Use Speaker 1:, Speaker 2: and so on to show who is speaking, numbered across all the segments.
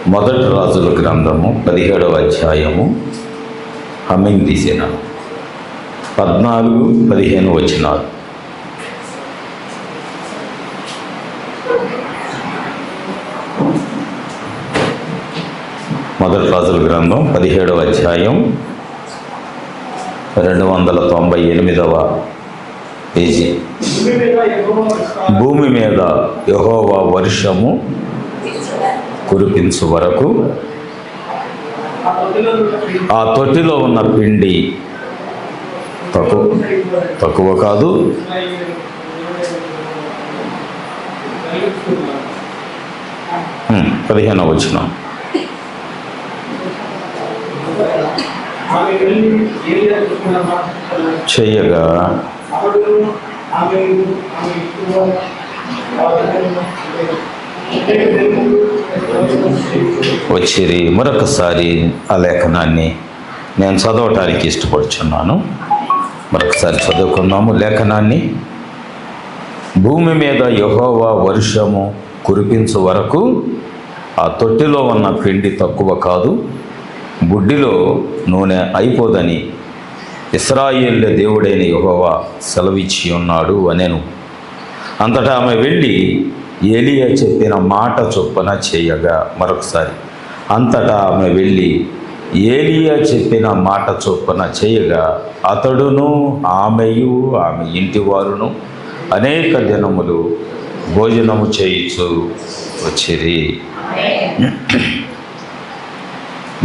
Speaker 1: మొదటి రాజుల గ్రంథము 17వ అధ్యాయము హమ్మింగ్ తీసిన 14-15 వచనాలు. మొదటి రాజుల గ్రంథం 17వ అధ్యాయం 298వ పేజీ. భూమి మీద యెహోవా వర్షము కురిపించు వరకు ఆ తొట్టిలో ఉన్న పిండి తక్కువ కాదు, పదిహేను వచనం. చెయ్యగా వచ్చిరి. మరొకసారి ఆ లేఖనాన్ని నేను చదవటానికి ఇష్టపడుచున్నాను. మరొకసారి చదువుకుందాము లేఖనాన్ని. భూమి మీద యెహోవా వర్షము కురిపించు వరకు ఆ తొట్టిలో ఉన్న పిండి తక్కువ కాదు, బుడ్డిలో నూనె అయిపోదని ఇశ్రాయేలు దేవుడైన యెహోవా సెలవిచ్చి ఉన్నాడు అనెను. అంతటా ఆమె వెళ్ళి ఏలియా చెప్పిన మాట చొప్పున చేయగా, మరొకసారి, అంతటా ఆమె వెళ్ళి ఏలియా చెప్పిన మాట చొప్పున చేయగా అతడును ఆమెయు ఆమె ఇంటి వారును అనేక దినములు భోజనము చేయించు వచ్చిరి.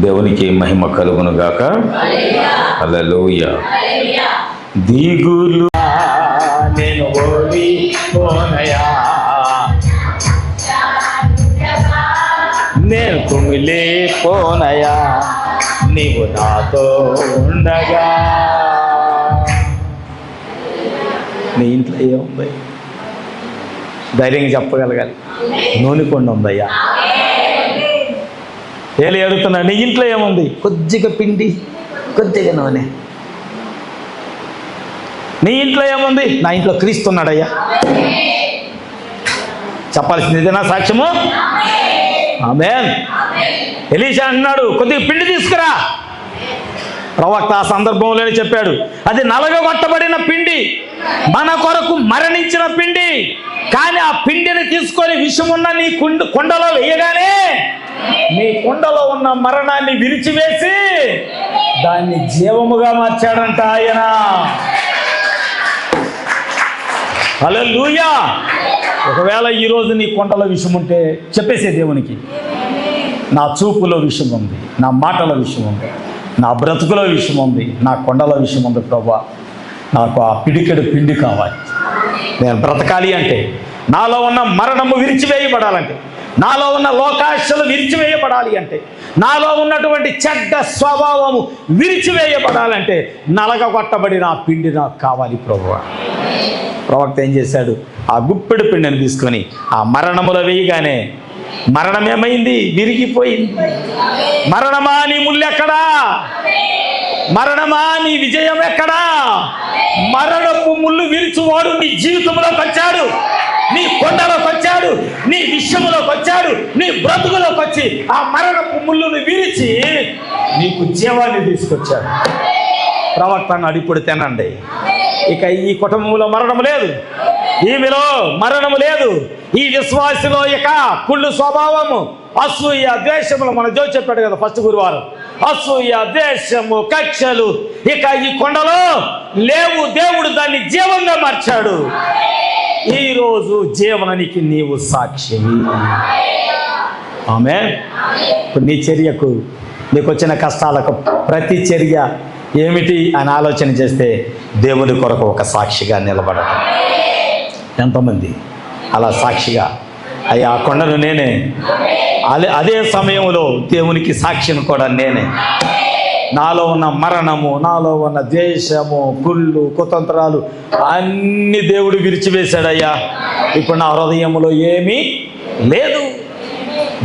Speaker 1: దేవునికి మహిమ కలుగును గాక. హల్లెలూయా. దిగులు నేను ఓడిపోనయా, నేను కుమిలిపోనయా, నీవు నాతో ఉండగా. నీ ఇంట్లో ఏముంది? ధైర్యంగా చెప్పగలగాలి. నూనె కొండ ఉందయ్యా. ఏలి అడుగుతున్నా, నీ ఇంట్లో ఏముంది? కొద్దిగా పిండి, కొద్దిగా నూనె. నీ ఇంట్లో ఏముంది? నా ఇంట్లో క్రీస్తున్నాడయ్యా. చెప్పాల్సింది ఇదేనా సాక్ష్యము? ఆమేన్. ఎలీషా అన్నాడు, కొద్దిగా పిండి తీసుకురా. ప్రవక్త ఆ సందర్భంలోనే చెప్పాడు, అది నలగగొట్టబడిన పిండి, మన కొరకు మరణించిన పిండి. కానీ ఆ పిండిని తీసుకొని విషమున్న నీ కుండలో వేయగానే నీ కుండలో ఉన్న మరణాన్ని విరిచివేసి దాన్ని జీవముగా మార్చాడంట ఆయన. హల్లెలూయా. ఒకవేళ ఈరోజు నీ కుండలో విషం ఉంటే చెప్పేసే దేవునికి, నా చూపులో విషం ఉంది, నా మాటల విషం ఉంది, నా బ్రతుకులో విషం ఉంది, నా కొండలో విషం ఉంది ప్రభువా. నాకు ఆ పిడికెడు పిండి కావాలి. నేను బ్రతకాలి అంటే, నాలో ఉన్న మరణము విరిచివేయబడాలంటే, నాలో ఉన్న లోకాశలు విరిచివేయబడాలి అంటే, నాలో ఉన్నటువంటి చెడ్డ స్వభావము విరిచివేయబడాలంటే నలగగొట్టబడిన ఆ పిండి నాకు కావాలి ప్రభువా. ప్రవక్త ఏం చేశాడు? ఆ గుప్పెడు పిండిని తీసుకొని ఆ మరణములో వేయగానే మరణం ఏమైంది? విరిగిపోయింది. మరణమా నీ ముల్లెక్కడా? మరణమా నీ విజయం ఎక్కడా? మరణపు ముళ్ళు విరిచువాడు నీ జీవితంలోకి వచ్చాడు, నీ కొండలోకి వచ్చాడు, నీ విషయంలోకి వచ్చాడు, నీ బ్రతుకులోకి వచ్చి ఆ మరణపు ముళ్ళును విరిచి నీకు జీవాన్ని తీసుకొచ్చాడు. ప్రవక్త అన్నాడు, ఇప్పుడు తినండి, ఇక ఈ కుటుంబంలో మరణం లేదు, ఈమెలో మరణము లేదు, ఈ విశ్వాసిలో ఇక కుళ్ళు స్వభావము, అసూయ, ద్వేషములు, మన జో చెప్పాడు కదా ఫస్ట్ గురువారం, అసూయ, ద్వేషము, కక్షలు ఇక ఈ కొండలో లేవు. దేవుడు దాన్ని జీవంగా మార్చాడు. ఈరోజు జీవనానికి నీవు సాక్షి. ఆమేన్. ఇప్పుడు నీ చర్యకు, నీకు వచ్చిన కష్టాలకు ప్రతి చర్య ఏమిటి అని ఆలోచన చేస్తే దేవుని కొరకు ఒక సాక్షిగా నిలబడటం. ఎంతమంది అలా సాక్షిగా, అయ్యా ఆ కొండను నేనే, అదే సమయంలో దేవునికి సాక్షిని కూడా నేనే. నాలో ఉన్న మరణము, నాలో ఉన్న ద్వేషము, కుళ్ళు, కుతంత్రాలు అన్ని దేవుడు విరిచివేశాడయ్యా. ఇప్పుడు నా హృదయంలో ఏమీ లేదు.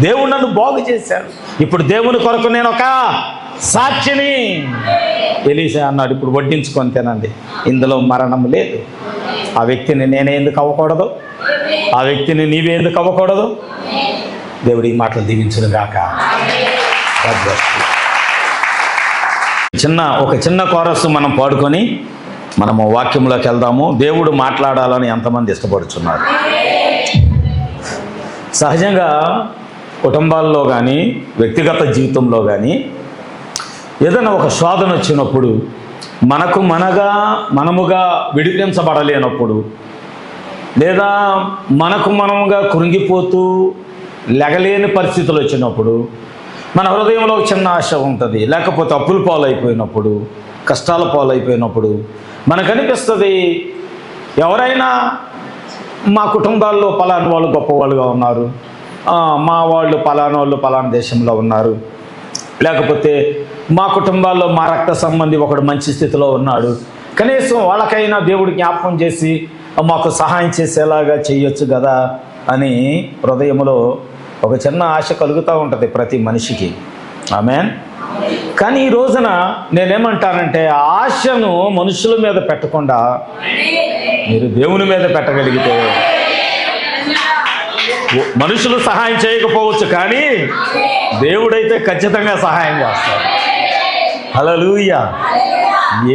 Speaker 1: దేవుడు నన్ను బాగు చేశాడు. ఇప్పుడు దేవుని కొరకు నేను ఒక సాక్షిని. ఎలీషా అన్నాడు, ఇప్పుడు వడ్డించుకొని తినండి, ఇందులో మరణం లేదు. ఆ వ్యక్తిని నేనే ఎందుకు అవ్వకూడదు? ఆ వ్యక్తిని నీవే ఎందుకు అవ్వకూడదు? దేవుడి ఈ మాటలు దీవించును గాక. ఒక చిన్న కోరస్ మనం పాడుకొని మనము వాక్యంలోకి వెళ్దాము. దేవుడు మాట్లాడాలని ఎంతమంది ఇష్టపడుతున్నారు? సహజంగా కుటుంబాల్లో కానీ వ్యక్తిగత జీవితంలో కానీ ఏదైనా ఒక శోధన వచ్చినప్పుడు మనముగా విడిపించబడలేనప్పుడు, లేదా మనముగా కృంగిపోతూ లెగలేని పరిస్థితులు వచ్చినప్పుడు, మన హృదయంలో చిన్న ఆశ ఉంటుంది. లేకపోతే అప్పుల పాలైపోయినప్పుడు, కష్టాల పాలైపోయినప్పుడు మనకు అనిపిస్తుంది, ఎవరైనా మా కుటుంబాల్లో పలానా వాళ్ళు గొప్పవాళ్ళుగా ఉన్నారు, మా వాళ్ళు పలానా దేశంలో ఉన్నారు, లేకపోతే మా కుటుంబాల్లో మా రక్త సంబంధి ఒకడు మంచి స్థితిలో ఉన్నాడు, కనీసం వాళ్ళకైనా దేవుడు జ్ఞాపకం చేసి మాకు సహాయం చేసేలాగా చేయొచ్చు కదా అని హృదయంలో ఒక చిన్న ఆశ కలుగుతూ ఉంటుంది ప్రతి మనిషికి. ఆమేన్. కానీ ఈ రోజున నేనేమంటానంటే, ఆశను మనుషుల మీద పెట్టకుండా మీరు దేవుని మీద పెట్టగలిగితే, మనుషులు సహాయం చేయకపోవచ్చు కానీ దేవుడైతే ఖచ్చితంగా సహాయం చేస్తాడు. హల్లెలూయా.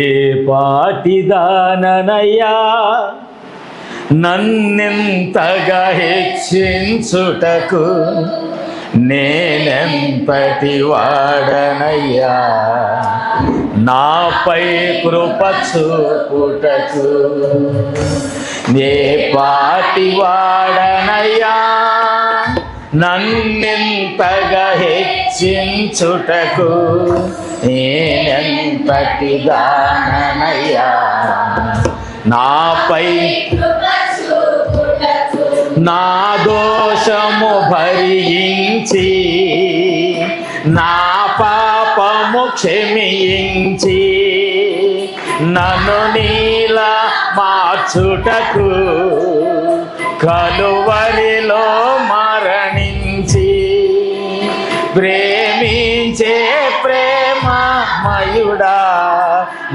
Speaker 1: ఏ పాటిదాననయ్యా నన్నెంతగా హెచ్చించుటకు, నేనెంతటి వాడనయ్యా నాపై కృప చూపుటకు. నే పాటి వాడనయ్యా నన్నెంతగా హెచ్చించుటకు, నేనెంతటి దాననయ్యా నాపై నా దోషము భరించి, నా పాపము క్షమించి, నన్ను నీలా మార్చుటకు కలువరిలో మరణించి, ప్రేమించే ప్రేమమయుడా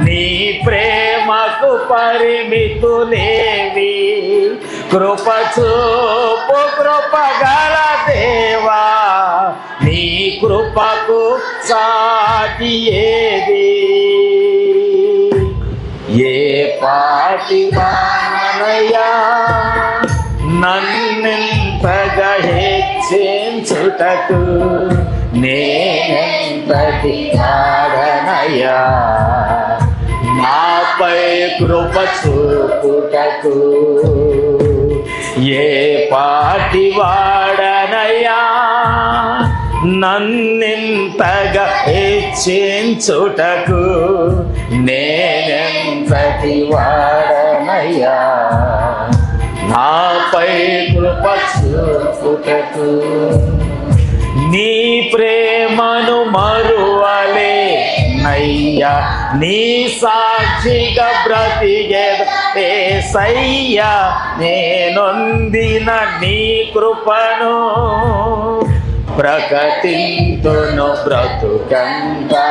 Speaker 1: నీ ప్రేమకు పరిమితులేవి, కృప చూపు కృపగల దేవా నీ కృపకు సాటి ఏది. ఏ పాటి వాననయ్యా నన్నెంతగా హెచ్చించుటకు, నేనెంతటి వాడనయ్యా నాపై కృప చూపుటకు. ఏ పాటి వాడనయ్యా నన్నెంతగా హెచ్చించుటకు, నేనెంతటి వాడనయ్యా నాపై కృప చూపుటకు. నీ ప్రేమను మరువలే నయ్యా, నీ సాక్షిగా బ్రతికేసయ్యా, నేనొందిన నీ కృపను ప్రకటింతును బ్రతుకంతా.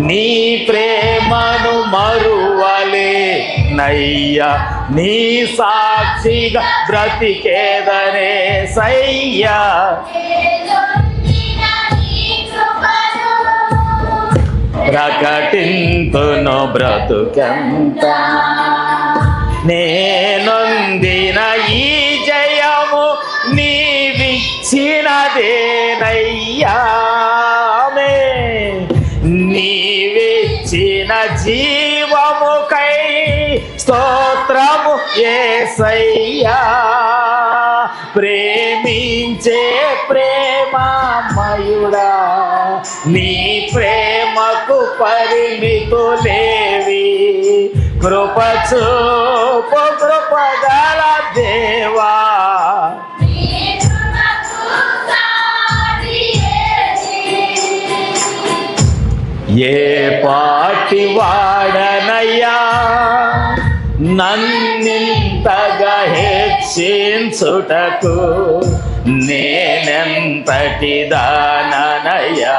Speaker 1: నీ ప్రేమను మరువలే నయ్యా, నీ సాక్షిగా బ్రతికేదనే సయ్యా, ప్రకటింతును బ్రతుకంతా. నేనొందిన ఈ జయము నీవిచ్చినదేనయ్యా, నీవిచ్చిన జీవముకై స్తోత్రము యేసయ్యా. ప్రేమించే ప్రేమమయుడా నీ ప్రేమకు పరిమితులేవి, కృప చూపు కృపగల దేవా ఏ పాటి వాడనయ్యా నన్నింతగా హెచ్చించుటకు, నేనెంతటి దాననయ్యా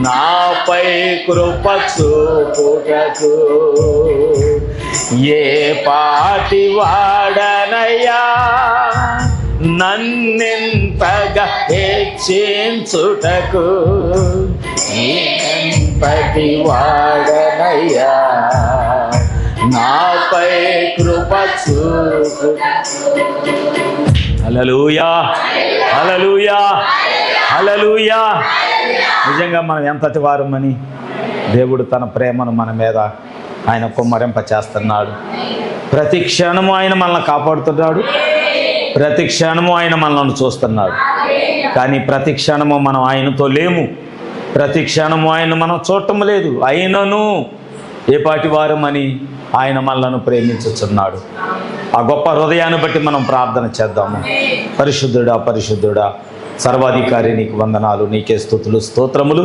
Speaker 1: నాపై కృప చూపుటకు. ఏ పాటి వాడనయ్యా నన్నెంతగా హెచ్చించుటకు నేనెంతటి వాడనయ్యా, నాపై కృప చూపు. హల్లెలూయా, హల్లెలూయా, హల్లెలూయా. నిజంగా మనం ఎంతటి వారమని దేవుడు తన ప్రేమను మన మీద ఆయన కుమ్మరింప చేస్తున్నాడు. ప్రతి క్షణము ఆయన మనల్ని కాపాడుతున్నాడు, ప్రతి క్షణము ఆయన మనల్ని చూస్తున్నాడు. కానీ ప్రతి క్షణము మనం ఆయనతో లేము, ప్రతి క్షణము ఆయన మనం చూడటం లేదు. అయినను ఏపాటి వారమని ఆయన మనలను ప్రేమించుచున్నాడు. ఆ గొప్ప హృదయాన్ని బట్టి మనం ప్రార్థన చేద్దాము. పరిశుద్ధుడా, పరిశుద్ధుడా, సర్వాధికారి నీకు వందనాలు, నీకే స్తుతులు స్తోత్రములు.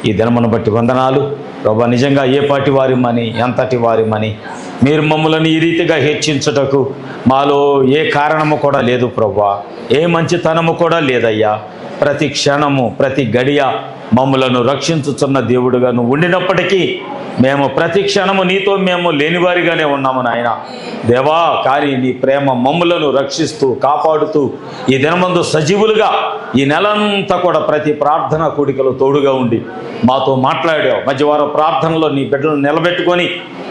Speaker 1: ఈ దినమును బట్టి వందనాలు ప్రభా. నిజంగా ఏపాటి వారిమని, ఎంతటి వారిమని మీరు మమ్మల్ని ఈ రీతిగా హెచ్చించుటకు మాలో ఏ కారణము కూడా లేదు ప్రభా, ఏ మంచితనము కూడా లేదయ్యా. ప్రతి క్షణము ప్రతి గడియ మమ్మలను రక్షించుచున్న దేవుడుగా నువ్వు ఉండినప్పటికీ మేము ప్రతి క్షణము నీతో మేము లేనివారిగానే ఉన్నాము నాయన దేవా. కానీ నీ ప్రేమ మమ్ములను రక్షిస్తూ కాపాడుతూ ఈ దినమందు సజీవులుగా ఈ నెలంతా కూడా ప్రతి ప్రార్థన కూడికలో తోడుగా ఉండి మాతో మాట్లాడావు. మధ్యవారం ప్రార్థనలో నీ బిడ్డలను నిలబెట్టుకొని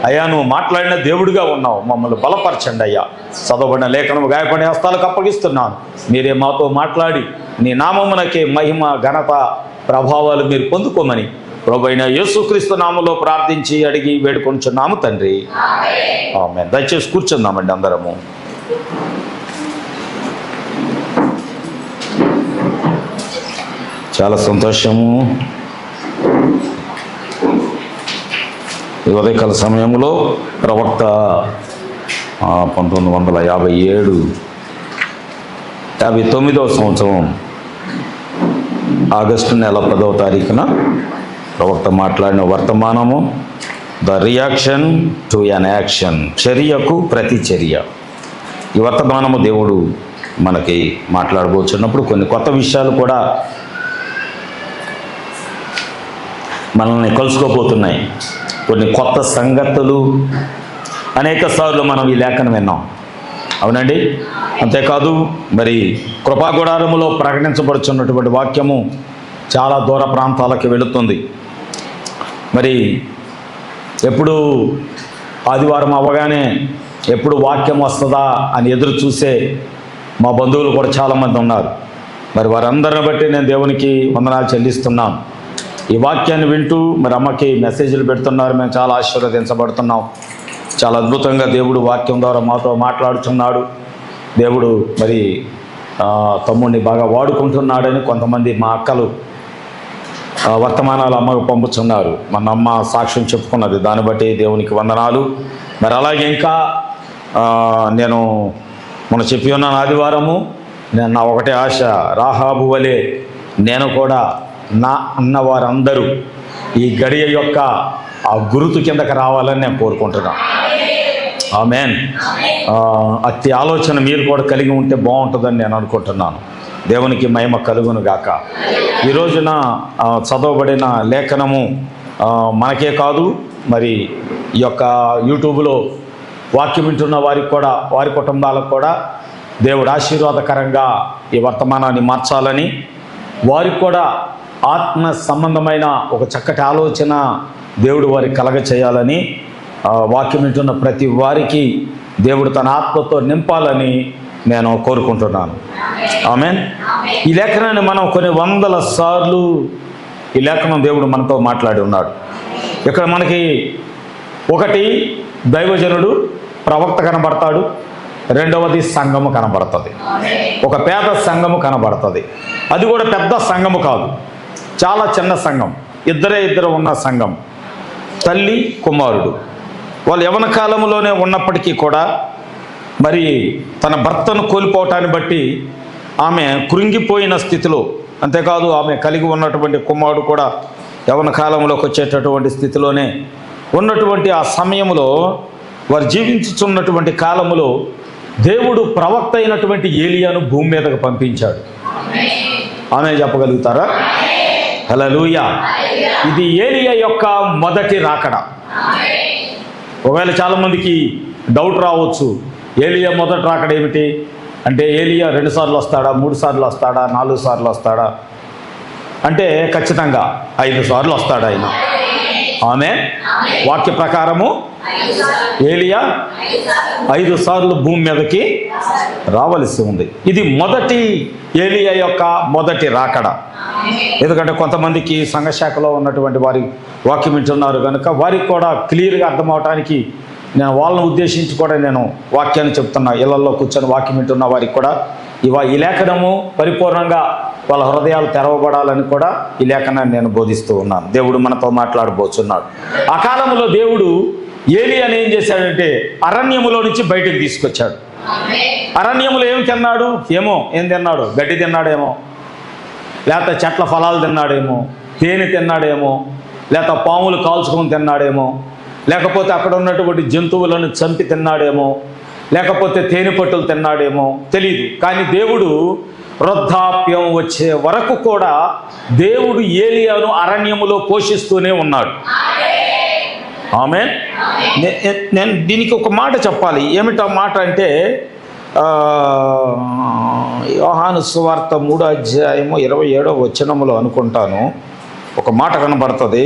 Speaker 1: అయ్యా నువ్వు మాట్లాడిన దేవుడిగా ఉన్నావు. మమ్మల్ని బలపరచండి అయ్యా. చదవబడిన లేఖనము గాయపడిన హస్తాలకు అప్పగిస్తున్నాను. మీరే మాతో మాట్లాడి నీ నామమునకే మహిమ ఘనత ప్రభావాలు మీరు పొందుకోమని ప్రభువైన యేసుక్రీస్తు నామములో ప్రార్థించి అడిగి వేడుకొంచున్నాము తండ్రి, ఆమేన్. దయచేసి కూర్చుందామండి అందరము. చాలా సంతోషము. ఈ ఉదయకాల సమయంలో ప్రవక్త 1957 సంవత్సరం ఆగస్టు నెల 10వ తారీఖున ప్రవక్త మాట్లాడిన వర్తమానము the reaction to an action, చర్యకు ప్రతి చర్య. ఈ వర్తమానము దేవుడు మనకి మాట్లాడబోతున్నప్పుడు కొన్ని కొత్త విషయాలు కూడా మనల్ని కలుసుకోబోతున్నాయి. కొన్ని కొత్త సంగతులు అనేక సార్లు మనం ఈ లేఖను విన్నాం, అవునండి. అంతేకాదు మరి కృపాగుడారములో ప్రకటించబడుచున్నటువంటి వాక్యము చాలా దూర ప్రాంతాలకు వెళుతుంది. మరి ఎప్పుడు ఆదివారం అవ్వగానే ఎప్పుడు వాక్యం వస్తుందా అని ఎదురు చూసే మా బంధువులు కూడా చాలామంది ఉన్నారు. మరి వారందరిని బట్టి నేను దేవునికి వందనాలు చెల్లిస్తున్నాను. ఈ వాక్యాన్ని వింటూ మరి అమ్మకి మెసేజ్లు పెడుతున్నారు. మేము చాలా ఆశీర్వదించబడుతున్నాం. చాలా అద్భుతంగా దేవుడు వాక్యం ద్వారా మాతో మాట్లాడుతున్నాడు. దేవుడు మరి తమ్ముడిని బాగా వాడుకుంటున్నాడని కొంతమంది మా అక్కలు వర్తమానాలు అమ్మకు పంపుతున్నారు. మన అమ్మ సాక్ష్యం చెప్పుకున్నది, దాన్ని బట్టి దేవునికి వందనాలు. మరి అలాగే ఇంకా నేను మొన్న చెప్పి ఉన్నాను ఆదివారము, నేను నా ఒకటే ఆశ, రాహాబు వలె నేను కూడా నా అన్నవారందరూ ఈ గడియ యొక్క ఆ గురుతు కిందకి రావాలని నేను కోరుకుంటున్నాను. ఆమేన్. అతి ఆలోచన మీరు కూడా కలిగి ఉంటే బాగుంటుందని నేను అనుకుంటున్నాను. దేవునికి మహిమ కలుగును గాక. ఈ రోజున చదవబడిన లేఖనము మనకే కాదు, మరి ఈ యొక్క యూట్యూబ్లో వాక్యం వింటున్న వారికి కూడా, వారి కుటుంబాలకు కూడా దేవుడు ఆశీర్వాదకరంగా ఈ వర్తమానాన్ని మార్చాలని, వారికి కూడా ఆత్మ సంబంధమైన ఒక చక్కటి ఆలోచన దేవుడు వారికి కలగ చేయాలని, వాక్యం వింటున్న ప్రతి వారికి దేవుడు తన ఆత్మతో నింపాలని నేను కోరుకుంటున్నాను. ఆమేన్. ఈ లేఖనాన్ని మనం కొన్ని వందల సార్లు ఈ లేఖనం దేవుడు మనతో మాట్లాడి ఉన్నాడు. ఇక్కడ మనకి ఒకటి దైవజనుడు ప్రవక్త కనబడతాడు, రెండవది సంఘము కనబడుతుంది. ఒక పేద సంఘము కనబడుతుంది. అది కూడా పెద్ద సంఘము కాదు, చాలా చిన్న సంఘం. ఇద్దరు ఉన్న సంఘం, తల్లి కుమారుడు. వాళ్ళు యవ్వన కాలంలోనే ఉన్నప్పటికీ కూడా మరి తన భర్తను కోల్పోవటాన్ని బట్టి ఆమె కృంగిపోయిన స్థితిలో, అంతేకాదు ఆమె కలిగి ఉన్నటువంటి కుమారుడు కూడా యవ్వన కాలంలోకి వచ్చేటటువంటి స్థితిలోనే ఉన్నటువంటి ఆ సమయంలో వారు జీవించుచున్నటువంటి కాలములో దేవుడు ప్రవక్త అయినటువంటి ఏలియాను భూమి మీదకు పంపించాడు. ఆమె చెప్పగలుగుతారా? హల్లెలూయా. ఇది ఏలియా యొక్క మొదటి రాకడ. ఒకవేళ చాలామందికి డౌట్ రావచ్చు, ఏలియా మొదటి రాకడ ఏమిటి? అంటే ఏలియా 2 సార్లు వస్తాడా, 3 సార్లు వస్తాడా, 4 సార్లు వస్తాడా అంటే ఖచ్చితంగా 5 సార్లు వస్తాడు ఆయన. ఆమేన్. వాక్య ప్రకారము ఏలియా 5 సార్లు భూమి మీదకి రావలసి ఉంది. ఇది మొదటి ఏలియా యొక్క మొదటి రాకడ. ఎందుకంటే కొంతమందికి సంఘశాఖలో ఉన్నటువంటి వారి వాక్యం వింటున్నారు కనుక వారికి కూడా క్లియర్గా అర్థమవటానికి నేను వాళ్ళని ఉద్దేశించి కూడా నేను వాక్యాన్ని చెప్తున్నా. ఇళ్లలో కూర్చొని వాక్యం వింటున్న వారికి కూడా ఈ లేఖనము పరిపూర్ణంగా వాళ్ళ హృదయాలు తెరవబడాలని కూడా ఈ లేఖనాన్ని నేను బోధిస్తూ ఉన్నాను. దేవుడు మనతో మాట్లాడబోతున్నాడు. ఆ కాలంలో దేవుడు ఏలియాని ఏం చేశాడంటే అరణ్యములో నుంచి బయటకు తీసుకొచ్చాడు. అరణ్యములో ఏం తిన్నాడు ఏమో, ఏం తిన్నాడు, గడ్డి తిన్నాడేమో, లేకపోతే చెట్ల ఫలాలు తిన్నాడేమో, తేనె తిన్నాడేమో, లేకపోతే పాములు కాల్చుకొని తిన్నాడేమో, లేకపోతే అక్కడ ఉన్నటువంటి జంతువులను చంపి తిన్నాడేమో, లేకపోతే తేనె పట్టులు తిన్నాడేమో తెలియదు. కానీ దేవుడు వృద్ధాప్యం వచ్చే వరకు కూడా దేవుడు ఏలియాను అరణ్యములో పోషిస్తూనే ఉన్నాడు. ఆమేన్. నేను దీనికి ఒక మాట చెప్పాలి. ఏమిటా మాట అంటే యోహాను సువార్త 3వ అధ్యాయము 27వ వచనములో అనుకుంటాను ఒక మాట కనబడుతుంది.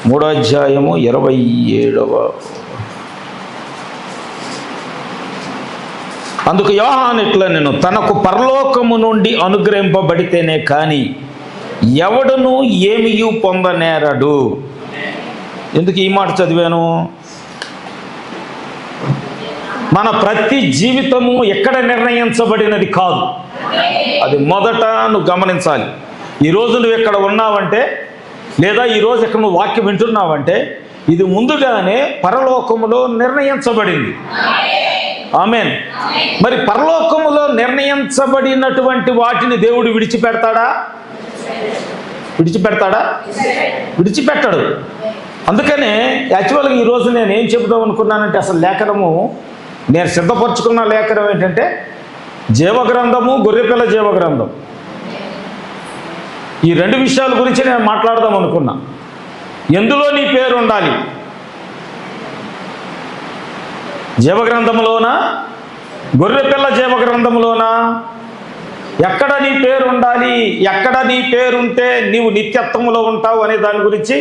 Speaker 1: 3వ అధ్యాయము 27వ. అందుకు యోహాను ఇట్లా, నేను తనకు పరలోకము నుండి అనుగ్రహింపబడితేనే కానీ ఎవడును ఏమియూ పొందనేరడు. ఎందుకు ఈ మాట చదివాను? మన ప్రతి జీవితము ఎక్కడ నిర్ణయించబడినది కాదు. అది మొదట నువ్వు గమనించాలి. ఈరోజు నువ్వు ఎక్కడ ఉన్నావంటే, లేదా ఈరోజు ఎక్కడ నువ్వు వాక్యం వింటున్నావంటే ఇది ముందుగానే పరలోకములో నిర్ణయించబడింది. ఆమేన్. మరి పరలోకములో నిర్ణయించబడినటువంటి వాటిని దేవుడు విడిచిపెడతాడా? విడిచిపెట్టడు. అందుకనే యాక్చువల్గా ఈరోజు నేను ఏం చెబుదాం అనుకున్నానంటే, అసలు లేఖనము నేను సిద్ధపరచుకున్న లేఖనం ఏంటంటే జీవగ్రంథము, గొర్రెపిల్ల జీవగ్రంథం. ఈ 2 విషయాల గురించి నేను మాట్లాడదాం అనుకున్నా. ఎందులో నీ పేరు ఉండాలి? జీవగ్రంథంలోనా, గొర్రెపిల్ల జీవగ్రంథంలోనా? ఎక్కడ నీ పేరు ఉండాలి? ఎక్కడ నీ పేరుంటే నీవు నిత్యత్వములో ఉంటావు అనే దాని గురించి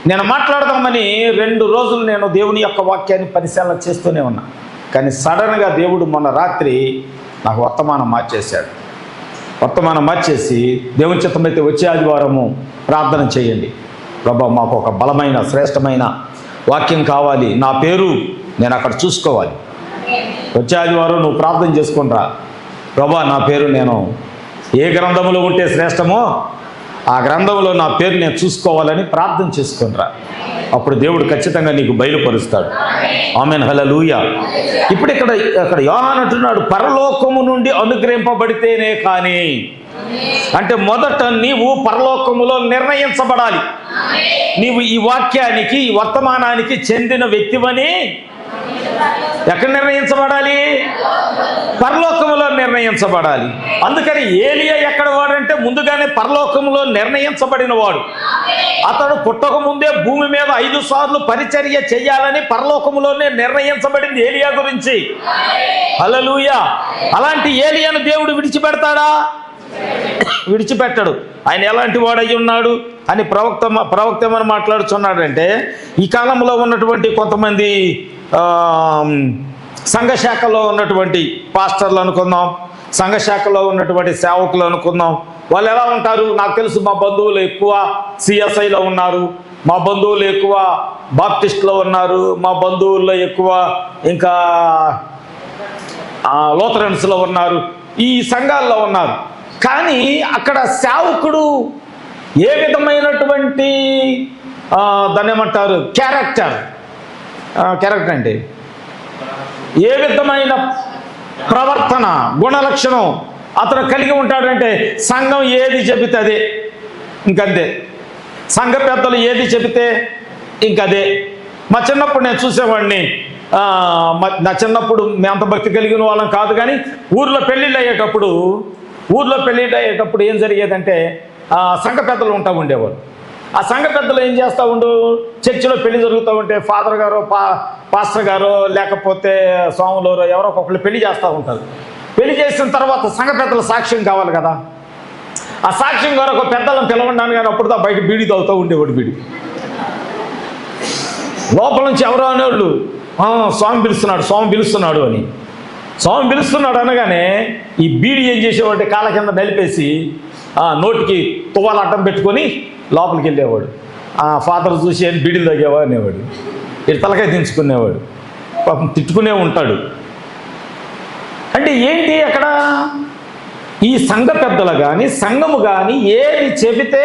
Speaker 1: నేను మాట్లాడదామని 2 రోజులు నేను దేవుని యొక్క వాక్యాన్ని పరిశీలన చేస్తూనే ఉన్నా. కానీ సడన్గా దేవుడు మొన్న రాత్రి నాకు వర్తమానం మార్చేశాడు. వర్తమానం మార్చేసి దేవుని చిత్తమైతే వచ్చే ఆదివారము ప్రార్థన చేయండి, ప్రభా మాకు ఒక బలమైన శ్రేష్టమైన వాక్యం కావాలి, నా పేరు నేను అక్కడ చూసుకోవాలి. వచ్చే ఆదివారం నువ్వు ప్రార్థన చేసుకునిరా, ప్రభా నా పేరు నేను ఏ గ్రంథంలో ఉంటే శ్రేష్టమో ఆ గ్రంథంలో నా పేరు నేను చూసుకోవాలని ప్రార్థన చేసుకునిరా. అప్పుడు దేవుడు ఖచ్చితంగా నీకు బయలుపరుస్తాడు. ఆమేన్. హల్లెలూయా. ఇప్పుడు ఇక్కడ యోహాను అంటున్నాడు పరలోకము నుండి అనుగ్రహింపబడితేనే కానీ, అంటే మొదట నీవు పరలోకములో నిర్ణయించబడాలి. నీవు ఈ వాక్యానికి, ఈ వర్తమానానికి చెందిన వ్యక్తివని ఎక్కడ నిర్ణయించబడాలి? పరలోకములో నిర్ణయించబడాలి. అందుకని ఏలియా ఎక్కడ వాడంటే ముందుగానే పరలోకములో నిర్ణయించబడిన వాడు. అతడు పుట్టక ముందే భూమి మీద 5 సార్లు పరిచర్య చేయాలని పరలోకములోనే నిర్ణయించబడింది ఏలియా గురించి. హల్లెలూయా. అలాంటి ఏలియాను దేవుడు విడిచిపెడతాడా? విడిచిపెట్టడు. ఆయన ఎలాంటి వాడు అయి ఉన్నాడు అని ప్రవక్త ఏమని మాట్లాడుతున్నాడంటే, ఈ కాలంలో ఉన్నటువంటి కొంతమంది సంఘశాఖలో ఉన్నటువంటి పాస్టర్లు అనుకుందాం, సంఘశాఖలో ఉన్నటువంటి సేవకులు అనుకుందాం, వాళ్ళు ఎలా ఉంటారు? నాకు తెలుసు మా బంధువులు ఎక్కువ సిఎస్ఐలో ఉన్నారు, మా బంధువులు ఎక్కువ బాప్టిస్ట్లో ఉన్నారు, మా బంధువుల్లో ఎక్కువ ఇంకా లూథరన్స్లో ఉన్నారు, ఈ సంఘాల్లో ఉన్నారు. కానీ అక్కడ సేవకుడు ఏ విధమైనటువంటి దాన్ని ఏమంటారు క్యారెక్టర్ అంటే ఏ విధమైన ప్రవర్తన, గుణలక్షణం అతను కలిగి ఉంటాడంటే సంఘం ఏది చెబితే అదే, ఇంకంతే. సంఘ పెద్దలు ఏది చెబితే ఇంకదే. మా చిన్నప్పుడు నేను చూసేవాడిని. నా చిన్నప్పుడు మేము అంత భక్తి కలిగిన వాళ్ళం కాదు, కానీ ఊర్లో పెళ్ళిళ్ళు అయ్యేటప్పుడు ఏం జరిగేదంటే సంఘ పెద్దలు ఉంటా ఉండేవారు. ఆ సంఘ పెద్దలు ఏం చేస్తూ ఉండు, చర్చిలో పెళ్లి జరుగుతూ ఉంటే ఫాదర్ గారో పాస్టర్ గారో లేకపోతే స్వాములోరో ఎవరో ఒకళ్ళు పెళ్లి చేస్తూ ఉంటారు. పెళ్లి చేసిన తర్వాత సంఘ పెద్దల సాక్ష్యం కావాలి కదా. ఆ సాక్ష్యం కొరకు పెద్దలను పిలవన్నాను, కానీ అప్పుడు బయట బీడి తాగుతూ ఉండేవాడు. బీడి లోపల నుంచి ఎవరో అనేవాళ్ళు, స్వామి పిలుస్తున్నాడు అని. స్వామి పిలుస్తున్నాడు అనగానే ఈ బీడి ఏం చేసేవాడు, కాళ్ళ కింద నలిపేసి నోటికి తువ్వాలు అడ్డం పెట్టుకొని లోపలికి వెళ్ళేవాడు. ఫాదర్ చూసి అని బీడీలు తాగేవా అనేవాడు. ఇటు తలకాయ దించుకునేవాడు. పాపం తిట్టుకునే ఉంటాడు. అంటే ఏంటి అక్కడ, ఈ సంఘ పెద్దలు కానీ సంఘము కానీ ఏది చెబితే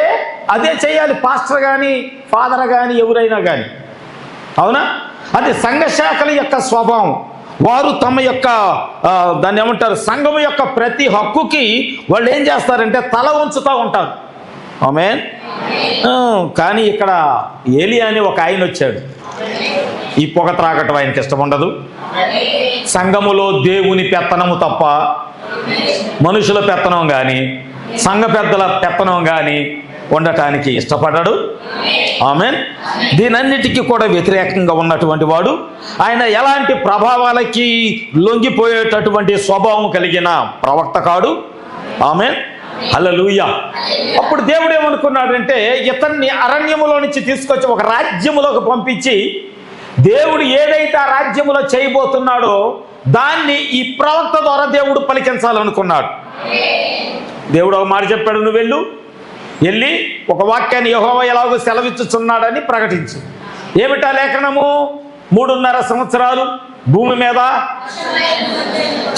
Speaker 1: అదే చేయాలి. పాస్టర్ కానీ ఫాదర్ కానీ ఎవరైనా కానీ, అవునా? అది సంఘ శాఖల యొక్క స్వభావం. వారు తమ యొక్క దాన్ని ఏమంటారు, సంఘము యొక్క ప్రతి హక్కుకి వాళ్ళు ఏం చేస్తారంటే తల ఉంచుతూ ఉంటారు. ఆమేన్. కానీ ఇక్కడ ఏలియా అని ఒక ఆయన వచ్చాడు. ఈ పొగ త్రాగటం ఆయనకి ఇష్టం ఉండదు. సంఘములో దేవుని పెత్తనము తప్ప మనుషుల పెత్తనం కానీ సంఘ పెద్దల పెత్తనం కానీ ఉండటానికి ఇష్టపడ్డాడు. ఆమేన్. దీనన్నిటికీ కూడా వ్యతిరేకంగా ఉన్నటువంటి వాడు ఆయన. ఎలాంటి ప్రభావాలకి లొంగిపోయేటటువంటి స్వభావం కలిగిన ప్రవక్త కాడు. ఆమేన్. హల్లెలూయా. అప్పుడు దేవుడు ఏమనుకున్నాడంటే, ఇతన్ని అరణ్యములో నుంచి తీసుకొచ్చి ఒక రాజ్యములోకి పంపించి దేవుడు ఏదైతే ఆ రాజ్యములో చేయబోతున్నాడో దాన్ని ఈ ప్రవక్త ద్వారా దేవుడు పలికించాలనుకున్నాడు. దేవుడు ఒక మాట చెప్పాడు, నువ్వు వెళ్ళి ఒక వాక్యాన్ని యెహోవా ఎలాగో సెలవిచ్చుచున్నాడని ప్రకటించు. ఏమిటా లేఖనము? 3.5 సంవత్సరాలు భూమి మీద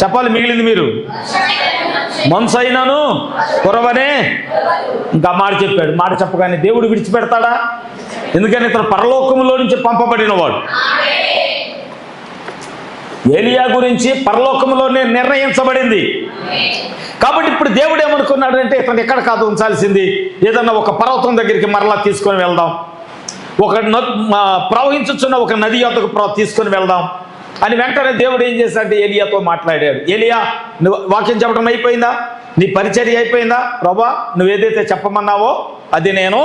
Speaker 1: చెప్పాలి. మిగిలింది మీరు మనసు అయినాను కురవనే. ఇంకా మాట చెప్పాడు. మాట చెప్పగానే దేవుడు విడిచిపెడతాడా? ఎందుకని ఇతను పరలోకములో నుంచి పంపబడిన వాడు. ఏలియా గురించి పరలోకములోనే నిర్ణయించబడింది. కాబట్టి ఇప్పుడు దేవుడు ఏమనుకున్నాడంటే, ఇతను ఎక్కడ కాదు ఉంచాల్సింది, ఏదన్నా ఒక పర్వతం దగ్గరికి మరలా తీసుకొని వెళ్దాం, ఒక ప్రవహించుచున్న ఒక నది యొద్దకు తీసుకొని వెళ్దాం అని వెంటనే దేవుడు ఏం చేశాడంటే ఏలియాతో మాట్లాడాడు. ఏలియా, నువ్వు వాక్యం చెప్పడం అయిపోయిందా? నీ పరిచర్య అయిపోయిందా? ప్రభా, నువ్వు ఏదైతే చెప్పమన్నావో అది నేను.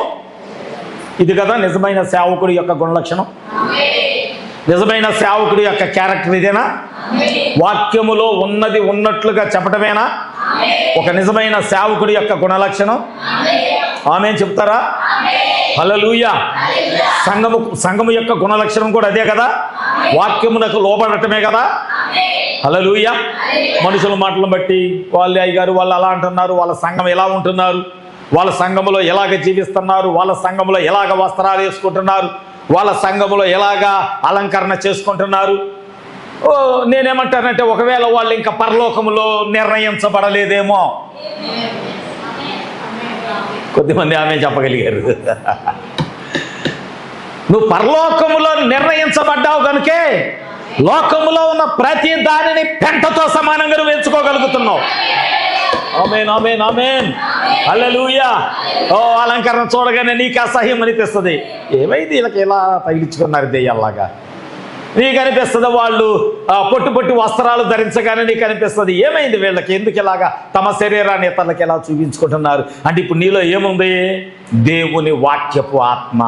Speaker 1: ఇది కదా నిజమైన సేవకుడి యొక్క గుణలక్షణం. నిజమైన సేవకుడి యొక్క క్యారెక్టర్ ఇదేనా? వాక్యములో ఉన్నది ఉన్నట్లుగా చెప్పటమేనా ఒక నిజమైన సేవకుడి యొక్క గుణలక్షణం? ఆమేన్ చెప్తారా? హల్లెలూయా. సంఘము యొక్క గుణలక్షణం కూడా అదే కదా, వాక్యమునకు లోబడటమే కదా. హల్లెలూయా. మనుషుల మాటలను బట్టి వాళ్ళు అయ్యగారు వాళ్ళు అలా అంటున్నారు, వాళ్ళ సంఘం ఎలా ఉంటున్నారు, వాళ్ళ సంఘములో ఎలాగ జీవిస్తున్నారు, వాళ్ళ సంఘములో ఎలాగ వస్త్రాలు వేసుకుంటున్నారు, వాళ్ళ సంఘములో ఎలాగా అలంకరణ చేసుకుంటున్నారు. నేనేమంటానంటే, ఒకవేళ వాళ్ళు ఇంకా పరలోకములో నిర్ణయించబడలేదేమో. కొద్దిమంది ఆమె చెప్పగలిగారు. నువ్వు పరలోకములో నిర్ణయించబడ్డావు కనుకే లోకములో ఉన్న ప్రతి దానిని పెంటతో సమానంగా నువ్వు ఎంచుకోగలుగుతున్నావు. ఆమేన్, ఆమేన్, ఆమేన్. హల్లెలూయా. అలంకరణ చూడగానే నీకు అసహ్యం అనిపిస్తుంది. ఏమైంది వీళ్ళకి ఇలా తగిలించుకున్నారు దెయ్యాల్లాగా నీకు అనిపిస్తుంది. వాళ్ళు పొట్టి వస్త్రాలు ధరించగానే నీకు అనిపిస్తుంది, ఏమైంది వీళ్ళకి, ఎందుకు ఇలాగా తమ శరీరాన్ని ఇతరులకి ఎలా చూపించుకుంటున్నారు అంటే, ఇప్పుడు నీలో ఏముంది? దేవుని వాక్యపు ఆత్మ.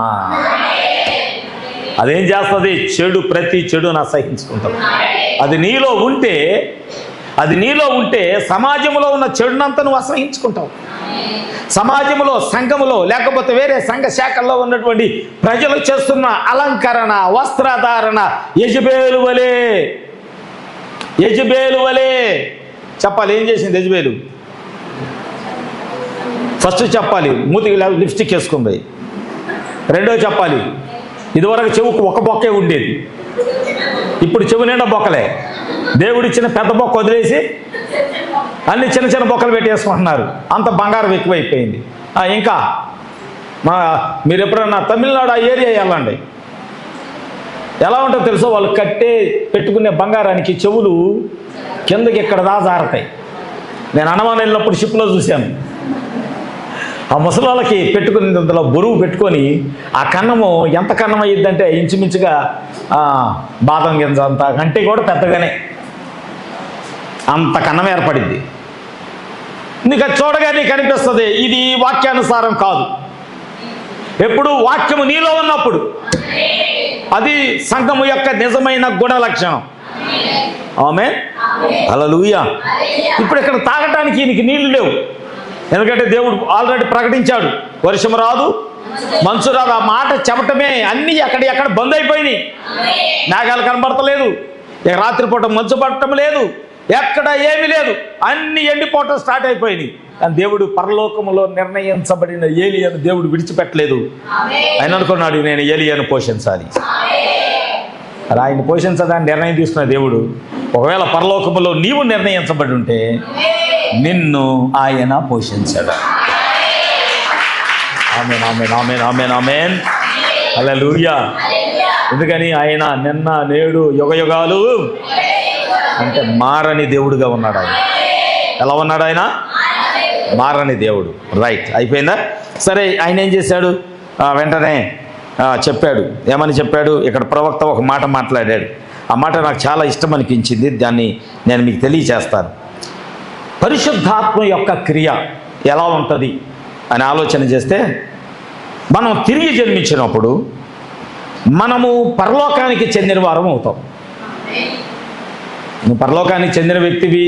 Speaker 1: అదేం చేస్తుంది? ప్రతి చెడును అసహించుకుంటుంది. అది నీలో ఉంటే సమాజంలో ఉన్న చెడునంతా నువ్వు అసహించుకుంటావు. సమాజంలో, సంఘములో, లేకపోతే వేరే సంఘ శాఖల్లో ఉన్నటువంటి ప్రజలు చేస్తున్న అలంకరణ, వస్త్రధారణ యెజబేలు వలే చెప్పాలి. ఏం చేసింది యెజబేలు? ఫస్ట్ చెప్పాలి, మూతికి లిప్స్టిక్ వేసుకుంది. రెండో చెప్పాలి, ఇదివరకు చెవుకు ఒక బొక్కే ఉండేది, ఇప్పుడు చెవు నిండా బొక్కలే. దేవుడిచ్చిన పెద్ద బొక్క వదిలేసి అన్ని చిన్న బొక్కలు పెట్టేసుకుంటున్నారు. అంత బంగారం ఎక్కువైపోయింది. ఇంకా మీరు ఎప్పుడన్నా తమిళనాడు ఆ ఏరియా వెళ్ళండి, ఎలా ఉంటుందో తెలుసో, వాళ్ళు పెట్టుకునే బంగారానికి చెవులు కిందకి ఇక్కడ జారుతాయి. నేను అండమాన్ వెళ్ళినప్పుడు షిప్లో చూశాను. ఆ ముసలాళ్ళకి పెట్టుకునేంతలో బరువు పెట్టుకొని ఆ కన్నము ఎంత కన్నం అయ్యిద్దంటే ఇంచుమించుగా బాదం గింజ అంత కంటే కూడా పెద్దగానే అంత కన్నం ఏర్పడింది. నీకు అది చూడగా నీకు అనిపిస్తుంది ఇది వాక్యానుసారం కాదు. ఎప్పుడు వాక్యము నీలో ఉన్నప్పుడు అది సంఘము యొక్క నిజమైన గుణ లక్షణం. ఆమేన్. హల్లెలూయా. ఇప్పుడు ఇక్కడ తాగటానికి ఈయనకి నీళ్లు లేవు, ఎందుకంటే దేవుడు ఆల్రెడీ ప్రకటించాడు, వర్షం రాదు, మంచు రాదు. ఆ మాట చెప్పటమే అన్నీ ఎక్కడ బంద్ అయిపోయినాయి. మేఘాలు కనబడతలేదు, ఇక రాత్రిపూట మంచు పడటం లేదు, ఎక్కడ ఏమీ లేదు, అన్ని ఎండిపోవటం స్టార్ట్ అయిపోయినాయి. కానీ దేవుడు పరలోకములో నిర్ణయించబడిన ఏలియాను దేవుడు విడిచిపెట్టలేదు. ఆయన అనుకున్నాడు, నేను ఏలియాను పోషించాలి. అలా ఆయన పోషించడానికి నిర్ణయం తీసుకున్న దేవుడు, ఒకవేళ పరలోకములో నీవు నిర్ణయించబడి ఉంటే నిన్ను ఆయన పోషించాడు. ఆమేన్, ఆమేన్, ఆమేన్, ఆమేన్, ఆమేన్. హల్లెలూయా. ఎందుకని ఆయన నిన్న నేడు యుగయుగాలు అంటే మారని దేవుడుగా ఉన్నాడు. ఆయన ఎలా ఉన్నాడు? ఆయన మారని దేవుడు. రైట్, అయిపోయిందా? సరే, ఆయన ఏం చేశాడు? వెంటనే చెప్పాడు. ఏమని చెప్పాడు? ఇక్కడ ప్రవక్త ఒక మాట మాట్లాడాడు. ఆ మాట నాకు చాలా ఇష్టం అనిపించింది, దాన్ని నేను మీకు తెలియచేస్తాను. పరిశుద్ధాత్మ యొక్క క్రియ ఎలా ఉంటుంది అని ఆలోచన చేస్తే, మనం తిరిగి జన్మించినప్పుడు మనము పరలోకానికి చెందిన వారం అవుతాం. నువ్వు పరలోకానికి చెందిన వ్యక్తివి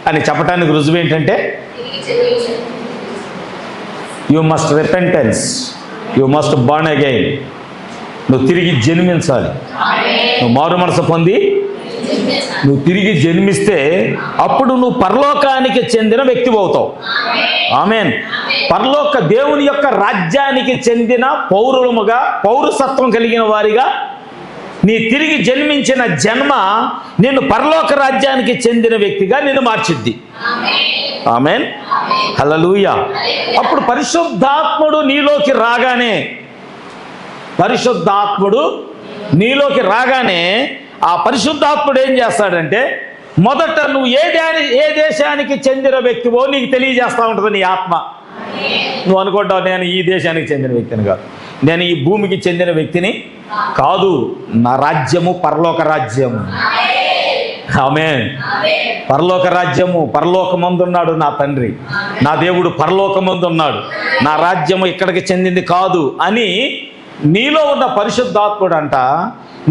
Speaker 1: అని చెప్పడానికి రుజువు ఏంటంటే, you must repentance, you must burn again. నువ్వు తిరిగి జన్మించాలి. నువ్వు మారు మనసు పొంది నువ్వు తిరిగి జన్మిస్తే అప్పుడు నువ్వు పరలోకానికి చెందిన వ్యక్తి అవుతావు. ఆమేన్. పరలోక దేవుని యొక్క రాజ్యానికి చెందిన పౌరులముగా, పౌరసత్వం కలిగిన వారిగా నీ తిరిగి జన్మించిన జన్మ నిన్ను పరలోక రాజ్యానికి చెందిన వ్యక్తిగా నిన్ను మార్చిద్ది. ఆమేన్. హల్లెలూయా. అప్పుడు పరిశుద్ధాత్ముడు నీలోకి రాగానే ఆ పరిశుద్ధాత్ముడు ఏం చేస్తాడంటే, మొదట నువ్వు ఏ దేశానికి చెందిన వ్యక్తివో నీకు తెలియజేస్తూ ఉంటుంది నీ ఆత్మ. నువ్వు అనుకుంటావు, నేను ఈ దేశానికి చెందిన వ్యక్తిని కాదు, నేను ఈ భూమికి చెందిన వ్యక్తిని కాదు, నా రాజ్యము పరలోక రాజ్యము. ఆమేన్. పరలోక రాజ్యము, పరలోకమందున్నాడు నా తండ్రి, నా దేవుడు పరలోకమందున్నాడు, నా రాజ్యము ఇక్కడికి చెందింది కాదు అని నీలో ఉన్న పరిశుద్ధాత్ముడు అంట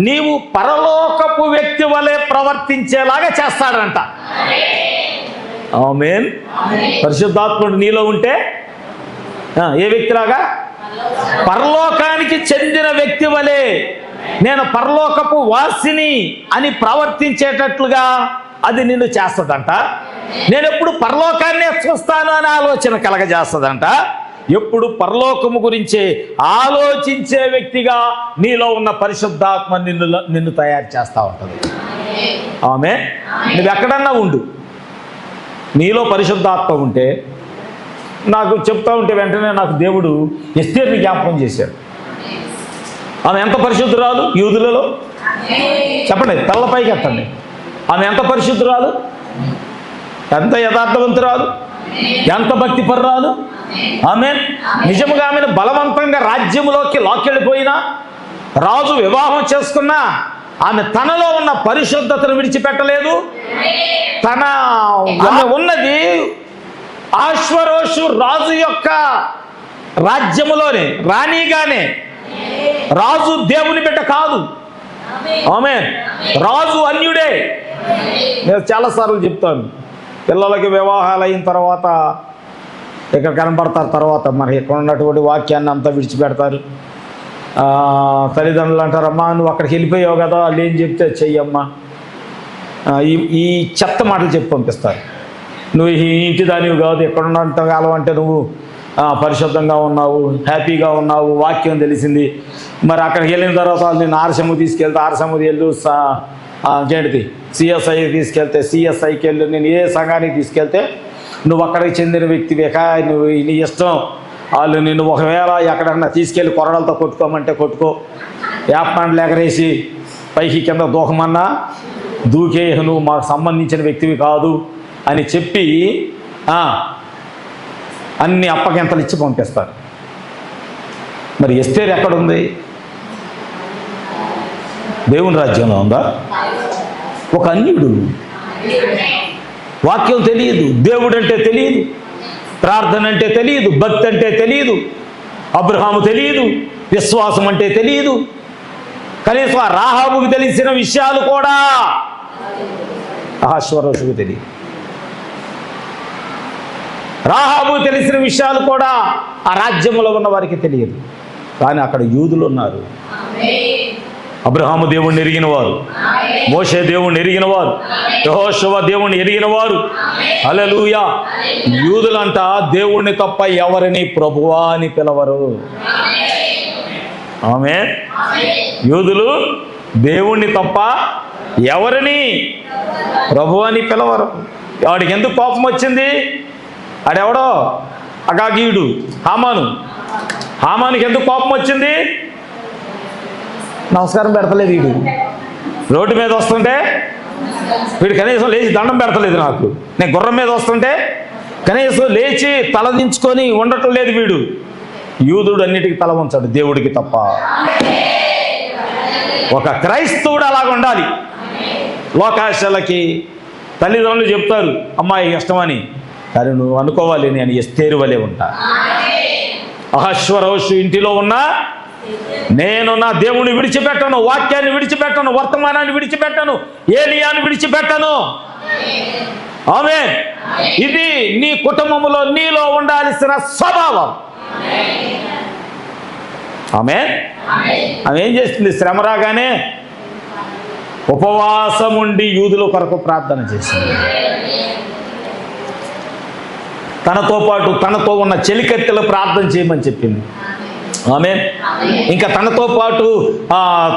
Speaker 1: నీవు పరలోకపు వ్యక్తి వలె ప్రవర్తించేలాగా చేస్తాడంట. ఆమేన్. పరిశుద్ధాత్ముడు నీలో ఉంటే ఏ వ్యక్తిలాగా? పరలోకానికి చెందిన వ్యక్తి వలె, నేను పరలోకపు వాసిని అని ప్రవర్తించేటట్లుగా అది నిన్ను చేస్తుందంట. నేను ఎప్పుడు పరలోకాన్నే చూస్తాను అని ఆలోచన కలగజేస్తుందంట. ఎప్పుడు పరలోకము గురించే ఆలోచించే వ్యక్తిగా నీలో ఉన్న పరిశుద్ధాత్మ నిన్ను తయారు చేస్తూ ఉంటుంది. ఆమేన్. నువ్వు ఎక్కడన్నా ఉండు, నీలో పరిశుద్ధాత్మ ఉంటే, నాకు చెప్తా ఉంటే వెంటనే నాకు దేవుడు ఎస్తేరుని జ్ఞాపకం చేశాడు. ఆమె ఎంత పరిశుద్ధురాలు యూదులలో? చెప్పండి, తలపైకి ఎత్తండి. ఆమె ఎంత పరిశుద్ధురాలు, ఎంత యథార్థవంతురాలు, ఎంత భక్తిపరురాలు. ఆమేన్. నిజముగా ఆమెను బలవంతంగా రాజ్యములోకి లాక్కెళ్ళిపోయినా, రాజు వివాహం చేసుకున్నా, ఆమె తనలో ఉన్న పరిశుద్ధతను విడిచిపెట్టలేదు. ఆమె ఉన్నది ఆశ్వరోషు రాజు యొక్క రాజ్యములోనే, రాణిగానే. రాజు దేవుని బిడ్డ కాదు. ఆమేన్. రాజు అన్యుడే. నేను చాలాసార్లు చెప్తాను, పిల్లలకి వివాహాలు అయిన తర్వాత ఇక్కడ కనబడతారు, తర్వాత మరి ఇక్కడ ఉన్నటువంటి వాక్యాన్ని అంతా విడిచిపెడతారు. తల్లిదండ్రులు అంటారమ్మా, నువ్వు అక్కడికి వెళ్ళిపోయావు కదా, వాళ్ళు ఏం చెప్తే చెయ్యమ్మా, ఈ చెత్త మాటలు చెప్పి పంపిస్తారు. నువ్వు ఈ ఇంటి దానివి కాదు, ఎక్కడున్నంతకాలం అంటే నువ్వు పరిశుద్ధంగా ఉన్నావు, హ్యాపీగా ఉన్నావు, వాక్యం తెలిసింది. మరి అక్కడికి వెళ్ళిన తర్వాత నేను ఆర్సము తీసుకెళ్తే ఆర్సము వెళ్ళు, ఏంటిది సిఎస్ఐ తీసుకెళ్తే సిఎస్ఐకి వెళ్ళు, నేను ఏ సంఘానికి తీసుకెళ్తే నువ్వు అక్కడికి చెందిన వ్యక్తివే, నువ్వు నీ ఇష్టం. వాళ్ళు నిన్ను ఒకవేళ ఎక్కడన్నా తీసుకెళ్ళి కొరడాలతో కొట్టుకోమంటే కొట్టుకో, యాప్మాండ్లు ఎగరేసి పైకి కింద దూకమన్నా దూకే, నువ్వు మాకు సంబంధించిన వ్యక్తివి కాదు అని చెప్పి అన్ని అప్పగింతలు ఇచ్చి పంపిస్తారు. మరి ఎస్తేరు ఎక్కడుంది? దేవుని రాజ్యంలో ఉందా? ఒక అన్యుడు, వాక్యం తెలియదు, దేవుడు అంటే తెలియదు, ప్రార్థన అంటే తెలియదు, భక్తి అంటే తెలియదు, అబ్రహాము తెలియదు, విశ్వాసం అంటే తెలియదు, కనీసం రాహాబుకి తెలిసిన విషయాలు కూడా అహష్వేరోషుకు తెలియదు. రాహాబు తెలిసిన విషయాలు కూడా ఆ రాజ్యంలో ఉన్న వారికి తెలియదు. కానీ అక్కడ యూదులు ఉన్నారు. అబ్రహాము దేవుణ్ణి ఎరిగిన వారు, మోషే దేవుణ్ణి ఎరిగిన వారు, యెహోషువ దేవుణ్ణి ఎరిగిన వారు. హల్లెలూయా. యూదులంట దేవుణ్ణి తప్ప ఎవరిని ప్రభువా అని పిలవరు. ఆమేన్. యూదులు దేవుణ్ణి తప్ప ఎవరిని ప్రభువా అని పిలవరు. వాడికి ఎందుకు కోపం వచ్చింది? ఆడెవడో అగాగీయుడు హామానుకి ఎందుకు కోపం వచ్చింది? నమస్కారం పెడతలేదు వీడు. రోడ్డు మీద వస్తుంటే వీడు కనీసం లేచి దండం పెడతలేదు నాకు. నేను గుర్రం మీద వస్తుంటే కనీసం లేచి తలదించుకొని ఉండటం లేదు వీడు. యూదుడు అన్నిటికీ తల ఉంచాడు, దేవుడికి తప్ప. ఒక క్రైస్తవుడు అలాగ ఉండాలి. లోకాశలకి తల్లిదండ్రులు చెప్తారు అమ్మాయి ఇష్టమని, కానీ నువ్వు అనుకోవాలి నేను ఎస్తేరు వలె ఉంటా. అహష్వేరోషు ఇంటిలో ఉన్నా నేను నా దేవుని విడిచిపెట్టను, వాక్యాన్ని విడిచిపెట్టను, వర్తమానాన్ని విడిచిపెట్టను, ఏలియాను విడిచిపెట్టను. ఆమేన్. ఇది నీ కుటుంబంలో నీలో ఉండాల్సిన స్వభావం. ఆమేన్. ఆమె ఏం చేస్తుంది? శ్రమ రాగానే ఉపవాసం ఉండి యూదుల కొరకు ప్రార్థన చేసింది. తనతో పాటు తనతో ఉన్న చెలికత్తెలు ప్రార్థన చేయమని చెప్పింది. ఆమేన్. ఇంకా తనతో పాటు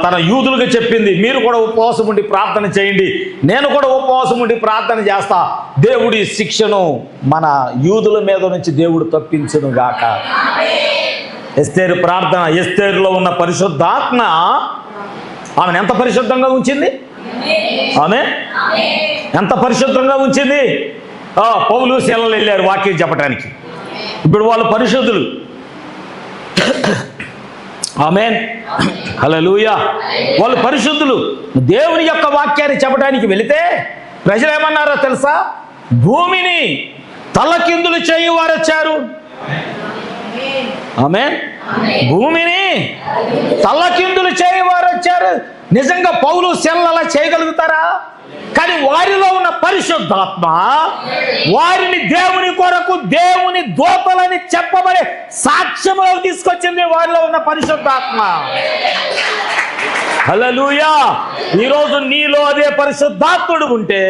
Speaker 1: తన యూదులుగా చెప్పింది, మీరు కూడా ఉపవాసం ఉండి ప్రార్థన చేయండి, నేను కూడా ఉపవాసం ఉండి ప్రార్థన చేస్తా, దేవుడి శిక్షను మన యూదుల మీద నుంచి దేవుడు తప్పించును గాక. ఎస్తేరు ప్రార్థన, ఎస్తేరులో ఉన్న పరిశుద్ధాత్మ ఆమెను ఎంత పరిశుద్ధంగా ఉంచింది? ఆమె ఎంత పరిశుద్ధంగా ఉంచింది? పౌలు శీలలు వెళ్ళారు వాక్యం చెప్పడానికి. ఇప్పుడు వాళ్ళు పరిశుద్ధులు. ఆమేన్. హల్లెలూయా. వాళ్ళు పరిశుద్ధులు. దేవుని యొక్క వాక్యాన్ని చెప్పడానికి వెళితే ప్రజలు ఏమన్నారో తెలుసా? భూమిని తలకిందులు చేయి వారు వచ్చారు. ఆమేన్. భూమిని తలకిందులు చేయి వారు వచ్చారు. నిజంగా పౌలు శీలలు అలా చేయగలుగుతారా? కానీ వారిలో ఉన్న పరిశుద్ధాత్మ వారిని దేవుని కొరకు దేవుని దూతలని చెప్పబడే సాక్ష్యంలో తీసుకొచ్చింది వారిలో ఉన్న పరిశుద్ధాత్మ. హల్లెలూయా. ఈరోజు నీలో అదే పరిశుద్ధాత్ముడు ఉంటే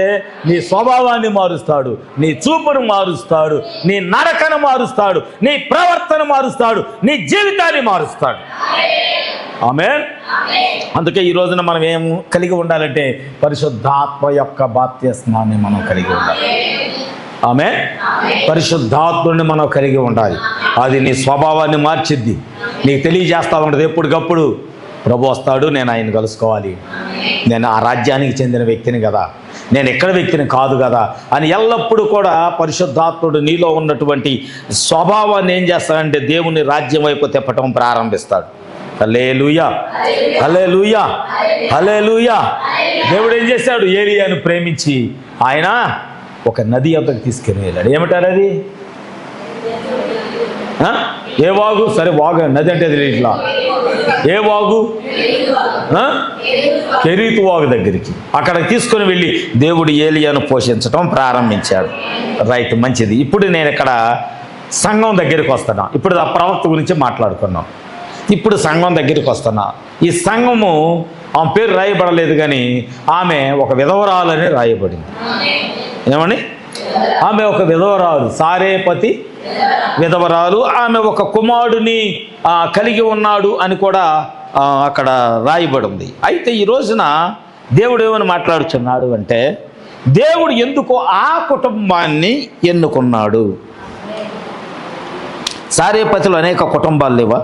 Speaker 1: నీ స్వభావాన్ని మారుస్తాడు, నీ చూపును మారుస్తాడు, నీ నడకను మారుస్తాడు, నీ ప్రవర్తన మారుస్తాడు, నీ జీవితాన్ని మారుస్తాడు. ఆమేన్. అందుకే ఈ రోజున మనం ఏం కలిగి ఉండాలంటే పరిశుద్ధాత్మ యొక్క బాప్తిస్మాన్ని మనం కలిగి ఉండాలి. ఆమేన్. పరిశుద్ధాత్ముడిని మనం కలిగి ఉండాలి. అది నీ స్వభావాన్ని మార్చిద్ది, నీకు తెలియజేస్తూ ఉంటుంది. ఎప్పటికప్పుడు ప్రభు వస్తాడు, నేను ఆయన కలుసుకోవాలి, నేను ఆ రాజ్యానికి చెందిన వ్యక్తిని కదా, నేను ఎక్కడ వ్యక్తిని కాదు కదా అని ఎల్లప్పుడూ కూడా పరిశుద్ధాత్ముడు నీలో ఉన్నటువంటి స్వభావాన్ని ఏం చేస్తాడంటే దేవుని రాజ్యం వైపు తిప్పటం ప్రారంభిస్తాడు. హల్లెలూయా, హల్లెలూయా, హల్లెలూయా. దేవుడు ఏం చేశాడు? ఏలియాను ప్రేమించి ఆయన ఒక నది వద్దకు తీసుకుని వెళ్ళాడు. ఏమంటారు అది? ఏ వాగు? సరే వాగు, నది అంటే అది ఇట్లా ఏ వాగు? కెరీతు వాగు దగ్గరికి అక్కడికి తీసుకొని వెళ్ళి దేవుడు ఏలియాను పోషించడం ప్రారంభించాడు. రైట్, మంచిది. ఇప్పుడు నేను ఇక్కడ సంఘం దగ్గరికి వస్తున్నా. ఇప్పుడు ఆ ప్రవక్త గురించి మాట్లాడుకున్నాం. ఇప్పుడు సంఘం దగ్గరికి వస్తున్నా. ఈ సంఘము ఆమె పేరు రాయబడలేదు, కానీ ఆమె ఒక విధవరాలని రాయబడింది. ఏమని? ఆమె ఒక విధవరాలు, సారేపతి విధవరాలు. ఆమె ఒక కుమారుడిని కలిగి ఉన్నాడు అని కూడా అక్కడ రాయబడి ఉంది. అయితే ఈ రోజున దేవుడు ఏమని మాట్లాడుచున్నాడు అంటే, దేవుడు ఎందుకు ఆ కుటుంబాన్ని ఎన్నుకున్నాడు? సారేపతిలో అనేక కుటుంబాలు లేవా?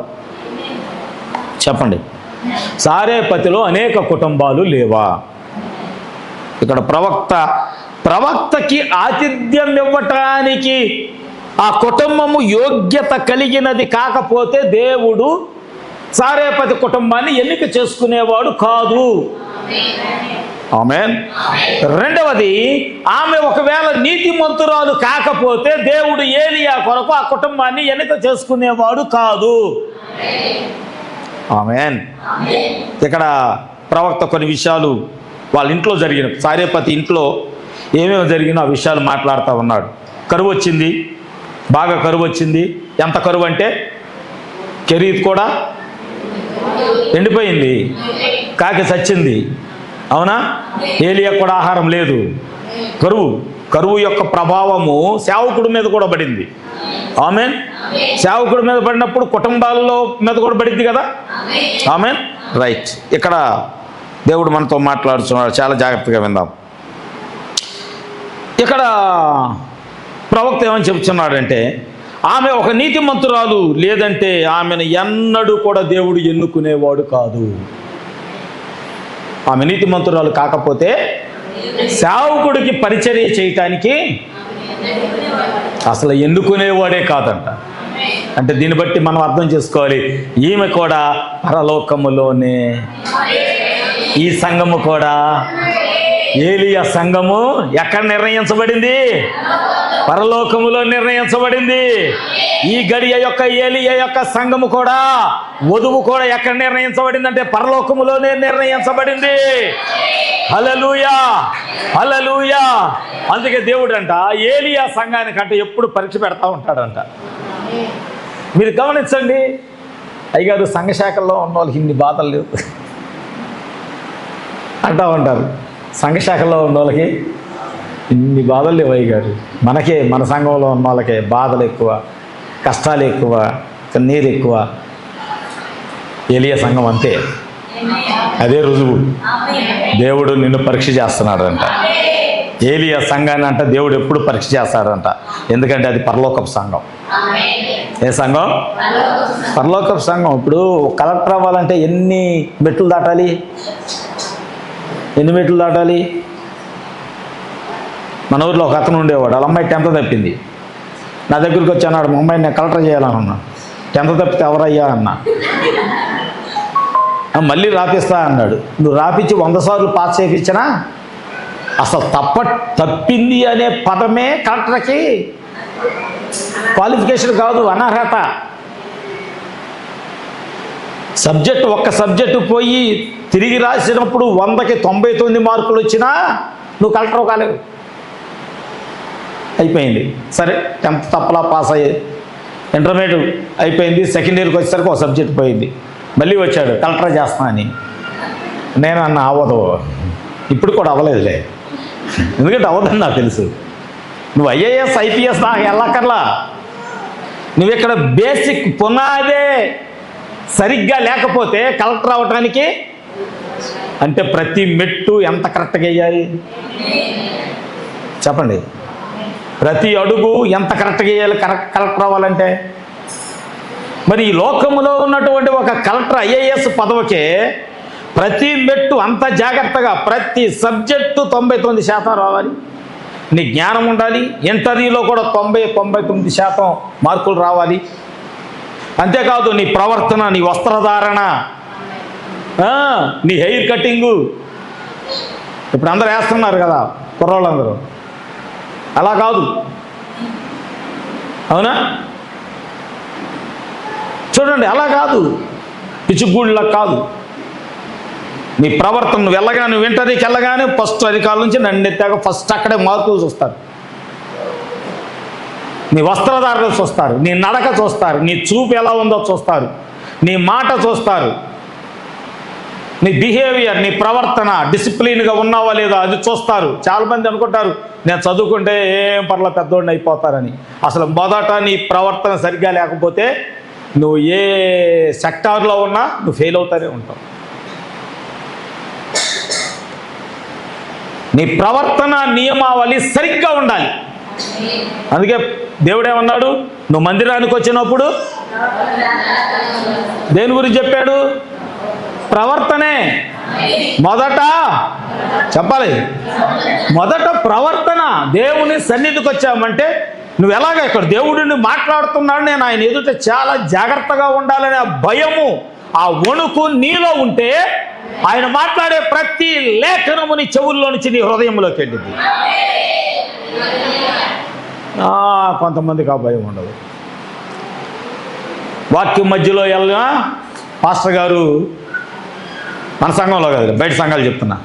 Speaker 1: చెప్పండి. సారేపతిలో అనేక కుటుంబాలు లేవా? ఇక్కడ ప్రవక్తకి ఆతిథ్యం ఇవ్వటానికి ఆ కుటుంబము యోగ్యత కలిగినది కాకపోతే దేవుడు సారేపతి కుటుంబాన్ని ఎన్నిక చేసుకునేవాడు కాదు. ఆమేన్. రెండవది, ఆమె ఒకవేళ నీతిమంతురాలు కాకపోతే దేవుడు ఏలియా కొరకు ఆ కుటుంబాన్ని ఎన్నిక చేసుకునేవాడు కాదు. ఆమేన్. ఇక్కడ ప్రవక్త కొన్ని విషయాలు వాళ్ళ ఇంట్లో జరిగిన సారేపతి ఇంట్లో ఏమేమి జరిగినా ఆ విషయాలు మాట్లాడుతూ ఉన్నాడు. కరువు వచ్చింది, బాగా కరువు వచ్చింది. ఎంత కరువు అంటే కెరీత్ కూడా ఎండిపోయింది, కాకి చచ్చింది. అవునా? ఏలియా కూడా ఆహారం లేదు. కరువు యొక్క ప్రభావము సేవకుడి మీద కూడా పడింది. ఆమెన్. సేవకుడి మీద పడినప్పుడు కుటుంబాల్లో మీద కూడా పడింది కదా. ఆమెన్. రైట్. ఇక్కడ దేవుడు మనతో మాట్లాడుతున్నాడు, చాలా జాగ్రత్తగా విందాం. ఇక్కడ ప్రవక్త ఏమని చెప్తున్నాడంటే, ఆమె ఒక నీతిమంతురాలు, లేదంటే ఆమెను ఎన్నడూ కూడా దేవుడు ఎన్నుకునేవాడు కాదు. ఆమె నీతిమంతురాలు కాకపోతే సేవకుడికి పరిచర్య చేయటానికి అసలు ఎన్నుకునేవాడే కాదంట. అంటే దీన్ని బట్టి మనం అర్థం చేసుకోవాలి, ఈమె కూడా పరలోకములోనే, ఈ సంఘము కూడా, ఏలియా సంఘము ఎక్కడ నిర్ణయించబడింది? పరలోకములో నిర్ణయించబడింది. ఈ గడియ యొక్క ఏలియా యొక్క సంఘము కూడా, వధువు కూడా ఎక్కడ నిర్ణయించబడింది అంటే పరలోకములోనే నిర్ణయించబడింది. హల్లెలూయా, హల్లెలూయా. అందుకే దేవుడు అంట ఏలియా సంఘానికంటే ఎప్పుడు పరీక్ష పెడతా ఉంటాడంట. మీరు గమనించండి, అయ్యగారు సంఘశాఖల్లో ఉన్న వాళ్ళకి ఇన్ని బాధలు లేవు అంటూ ఉంటారు. సంఘశాఖలో ఉన్న వాళ్ళకి ఇన్ని బాధలు లేవు అయ్యగారు, మనకే, మన సంఘంలో ఉన్న వాళ్ళకే బాధలు ఎక్కువ, కష్టాలు ఎక్కువ, కన్నీరు ఎక్కువ. ఏలియా సంఘం అంతే. అదే రుజువు. దేవుడు నిన్ను పరీక్ష చేస్తున్నాడంట. ఏలియా సంఘాన్ని అంట దేవుడు ఎప్పుడు పరీక్ష చేస్తాడంట. ఎందుకంటే అది పరలోకపు సంఘం. ఏ సంఘం? పరలోకపు సంఘం. ఇప్పుడు కలెక్టర్ అవ్వాలంటే ఎన్ని మెట్లు దాటాలి? ఎన్ని మెట్లు దాటాలి? మన ఊరిలో ఒక అతను ఉండేవాడు, వాళ్ళ అమ్మాయి 10th తప్పింది. నా దగ్గరికి వచ్చి అన్నాడు, మా అమ్మాయిని నేను కలెక్టర్ చేయాలన్నా. 10th తప్పితే ఎవరయ్యా అన్నా. మళ్ళీ రాపిస్తా అన్నాడు. నువ్వు రాపించి 100 సార్లు పాస్ చేయించినా అసలు తప్పింది అనే పదమే కలెక్టర్కి క్వాలిఫికేషన్ కాదు, అనర్హత. ఒక్క సబ్జెక్టు పోయి తిరిగి రాసినప్పుడు 100కి 99 మార్కులు వచ్చినా నువ్వు కలెక్టర్ కాలేవు. అయిపోయింది. సరే, 10th తప్పలా పాస్ అయ్యే, ఇంటర్మీడియట్ అయిపోయింది, సెకండ్ ఇయర్కి వచ్చేసరికి ఒక సబ్జెక్ట్ పోయింది. మళ్ళీ వచ్చాడు కలెక్టర్ చేస్తా అని. నేను అన్న అవ్వదు, ఇప్పుడు కూడా అవ్వలేదులే, ఎందుకంటే అవ్వదని నాకు తెలుసు. నువ్వు IAS IPS నాకు వెళ్ళక్కర్లా. నువ్వు ఇక్కడ బేసిక్ పునాదే సరిగ్గా లేకపోతే కలెక్టర్ అవ్వటానికి అంటే ప్రతి మెట్టు ఎంత కరెక్ట్గా వేయాలి చెప్పండి? ప్రతి అడుగు ఎంత కరెక్ట్గా వేయాలి కలెక్టర్ అవ్వాలంటే? మరి ఈ లోకములో ఉన్నటువంటి ఒక కలెక్టర్ IAS పదవికే ప్రతి మెట్టు అంత జాగ్రత్తగా, ప్రతి సబ్జెక్టు 99% రావాలి. నీ జ్ఞానం ఉండాలి. ఇంటర్వ్యూలో కూడా 99% మార్కులు రావాలి. అంతేకాదు నీ ప్రవర్తన, నీ వస్త్రధారణ, నీ హెయిర్ కటింగు. ఇప్పుడు అందరూ వేస్తున్నారు కదా కుర్రోళ్ళందరూ, అలా కాదు. అవునా? చూడండి, అలా కాదు, పిచ్చుగూళ్ళ కాదు. నీ ప్రవర్తన, నువ్వు వెళ్ళగానే, నువ్వు ఇంటర్వ్యూకి వెళ్ళగానే ఫస్ట్ అధికారుల నుంచి నన్నెత్తాక ఫస్ట్ అక్కడే మార్కులు చూస్తారు. నీ వస్త్రధారణ చూస్తారు, నీ నడక చూస్తారు, నీ చూపు ఎలా ఉందో చూస్తారు, నీ మాట చూస్తారు, నీ బిహేవియర్, నీ ప్రవర్తన డిసిప్లిన్గా ఉన్నావా లేదా అది చూస్తారు. చాలామంది అనుకుంటారు నేను చదువుకుంటే ఏం పర్ల పెద్దోడిని అయిపోతారని. అసలు మొదట నీ ప్రవర్తన సరిగ్గా లేకపోతే నువ్వు ఏ సెక్టార్లో ఉన్నా నువ్వు ఫెయిల్ అవుతానే ఉంటావు. నీ ప్రవర్తన నియమావళి సరిగ్గా ఉండాలి. అందుకే దేవుడేమన్నాడు? నువ్వు మందిరానికి వచ్చినప్పుడు దేని గురించి చెప్పాడు? ప్రవర్తనే మొదట చెప్పాలి. మొదట ప్రవర్తన. దేవుని సన్నిధికి వచ్చామంటే నువ్వు ఎలాగ ఇక్కడ దేవుడిని మాట్లాడుతున్నాడు, నేను ఆయన ఎదుట చాలా జాగ్రత్తగా ఉండాలనే ఆ భయము, ఆ వణుకు నీలో ఉంటే ఆయన మాట్లాడే ప్రతి లేఖనము నీ చెవుల్లో నుంచి నీ హృదయంలోకి వెళ్ళింది. కొంతమందికి ఆ భయం ఉండదు. వాక్యం మధ్యలో వెళ్ళినా పాస్టర్ గారు, మన సంఘంలో కదా, బయట సంఘాలు చెప్తున్నా,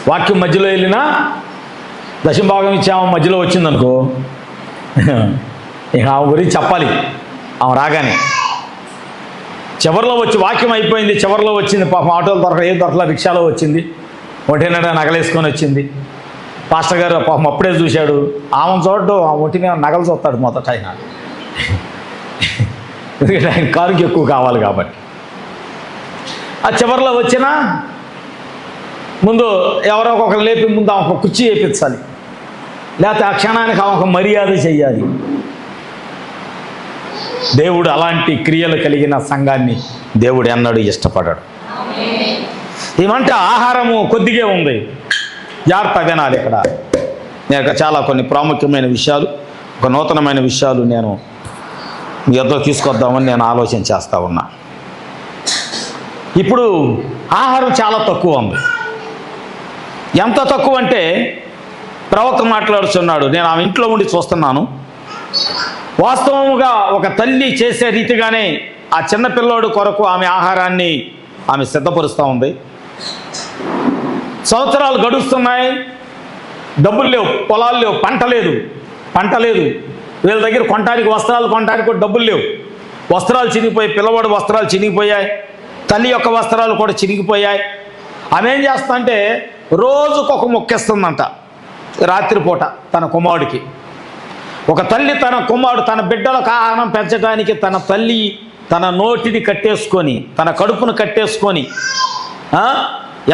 Speaker 1: వాక్యం మధ్యలో వెళ్ళినా దశమభాగం ఇచ్చాము మధ్యలో వచ్చిందనుకో, ఇక ఆమె గురించి చెప్పాలి. ఆమె రాగానే చివరిలో వచ్చి వాక్యం అయిపోయింది, చివరిలో వచ్చింది. పాపం ఆటోలు ఏం దొరకలా, రిక్షాలో వచ్చింది, ఒంటినడ నగలేసుకొని వచ్చింది. పాస్టర్ గారు పాపం అప్పుడే చూశాడు. ఆమెను చూడడు, ఆ ఒంటిని నగలు చూస్తాడు మొదట ఆయన, ఎందుకంటే ఆయన కారుకి ఎక్కువ కావాలి కాబట్టి. ఆ చివరిలో వచ్చినా ముందు ఎవరో ఒకరు లేపి ముందు ఆమె ఒక కుర్చీ వేయించాలి, లేకపోతే ఆ క్షణానికి ఆమె ఒక మర్యాద చెయ్యాలి. దేవుడు అలాంటి క్రియలు కలిగిన సంఘాన్ని దేవుడు ఎన్నడూ ఇష్టపడాడు. ఏమంటే ఆహారము కొద్దిగా ఉంది, జాగ్రత్త వినాలి. ఇక్కడ నేను చాలా కొన్ని ప్రాముఖ్యమైన విషయాలు, ఒక నూతనమైన విషయాలు నేను మీ వద్దకు తీసుకొద్దామని నేను ఆలోచన చేస్తూ ఉన్నా. ఇప్పుడు ఆహారం చాలా తక్కువ ఉంది. ఎంత తక్కువ అంటే ప్రవక్త మాట్లాడుతున్నాడు, నేను ఆమె ఇంట్లో ఉండి చూస్తున్నాను. వాస్తవముగా ఒక తల్లి చేసే రీతిగానే ఆ చిన్న పిల్లోడు కొరకు ఆమె ఆహారాన్ని ఆమె సిద్ధపరుస్తూ ఉంది. సంవత్సరాలు గడుస్తున్నాయి, డబ్బులు లేవు, పొలాలు లేవు, పంట లేదు. వీళ్ళ దగ్గర కొనడానికి వస్త్రాలు కొనడానికి కూడా డబ్బులు లేవు. వస్త్రాలు చినిగిపోయి, పిల్లవాడు వస్త్రాలు చినిగిపోయాయి, తల్లి యొక్క వస్త్రాలు కూడా చినిగిపోయాయి. ఆమె ఏం చేస్తా అంటే రోజుకొక మొక్కేస్తుందంట. రాత్రిపూట తన కుమారుడికి, ఒక తల్లి తన బిడ్డలకు ఆహారం పెంచడానికి తన తల్లి తన నోటిని కట్టేసుకొని, తన కడుపును కట్టేసుకొని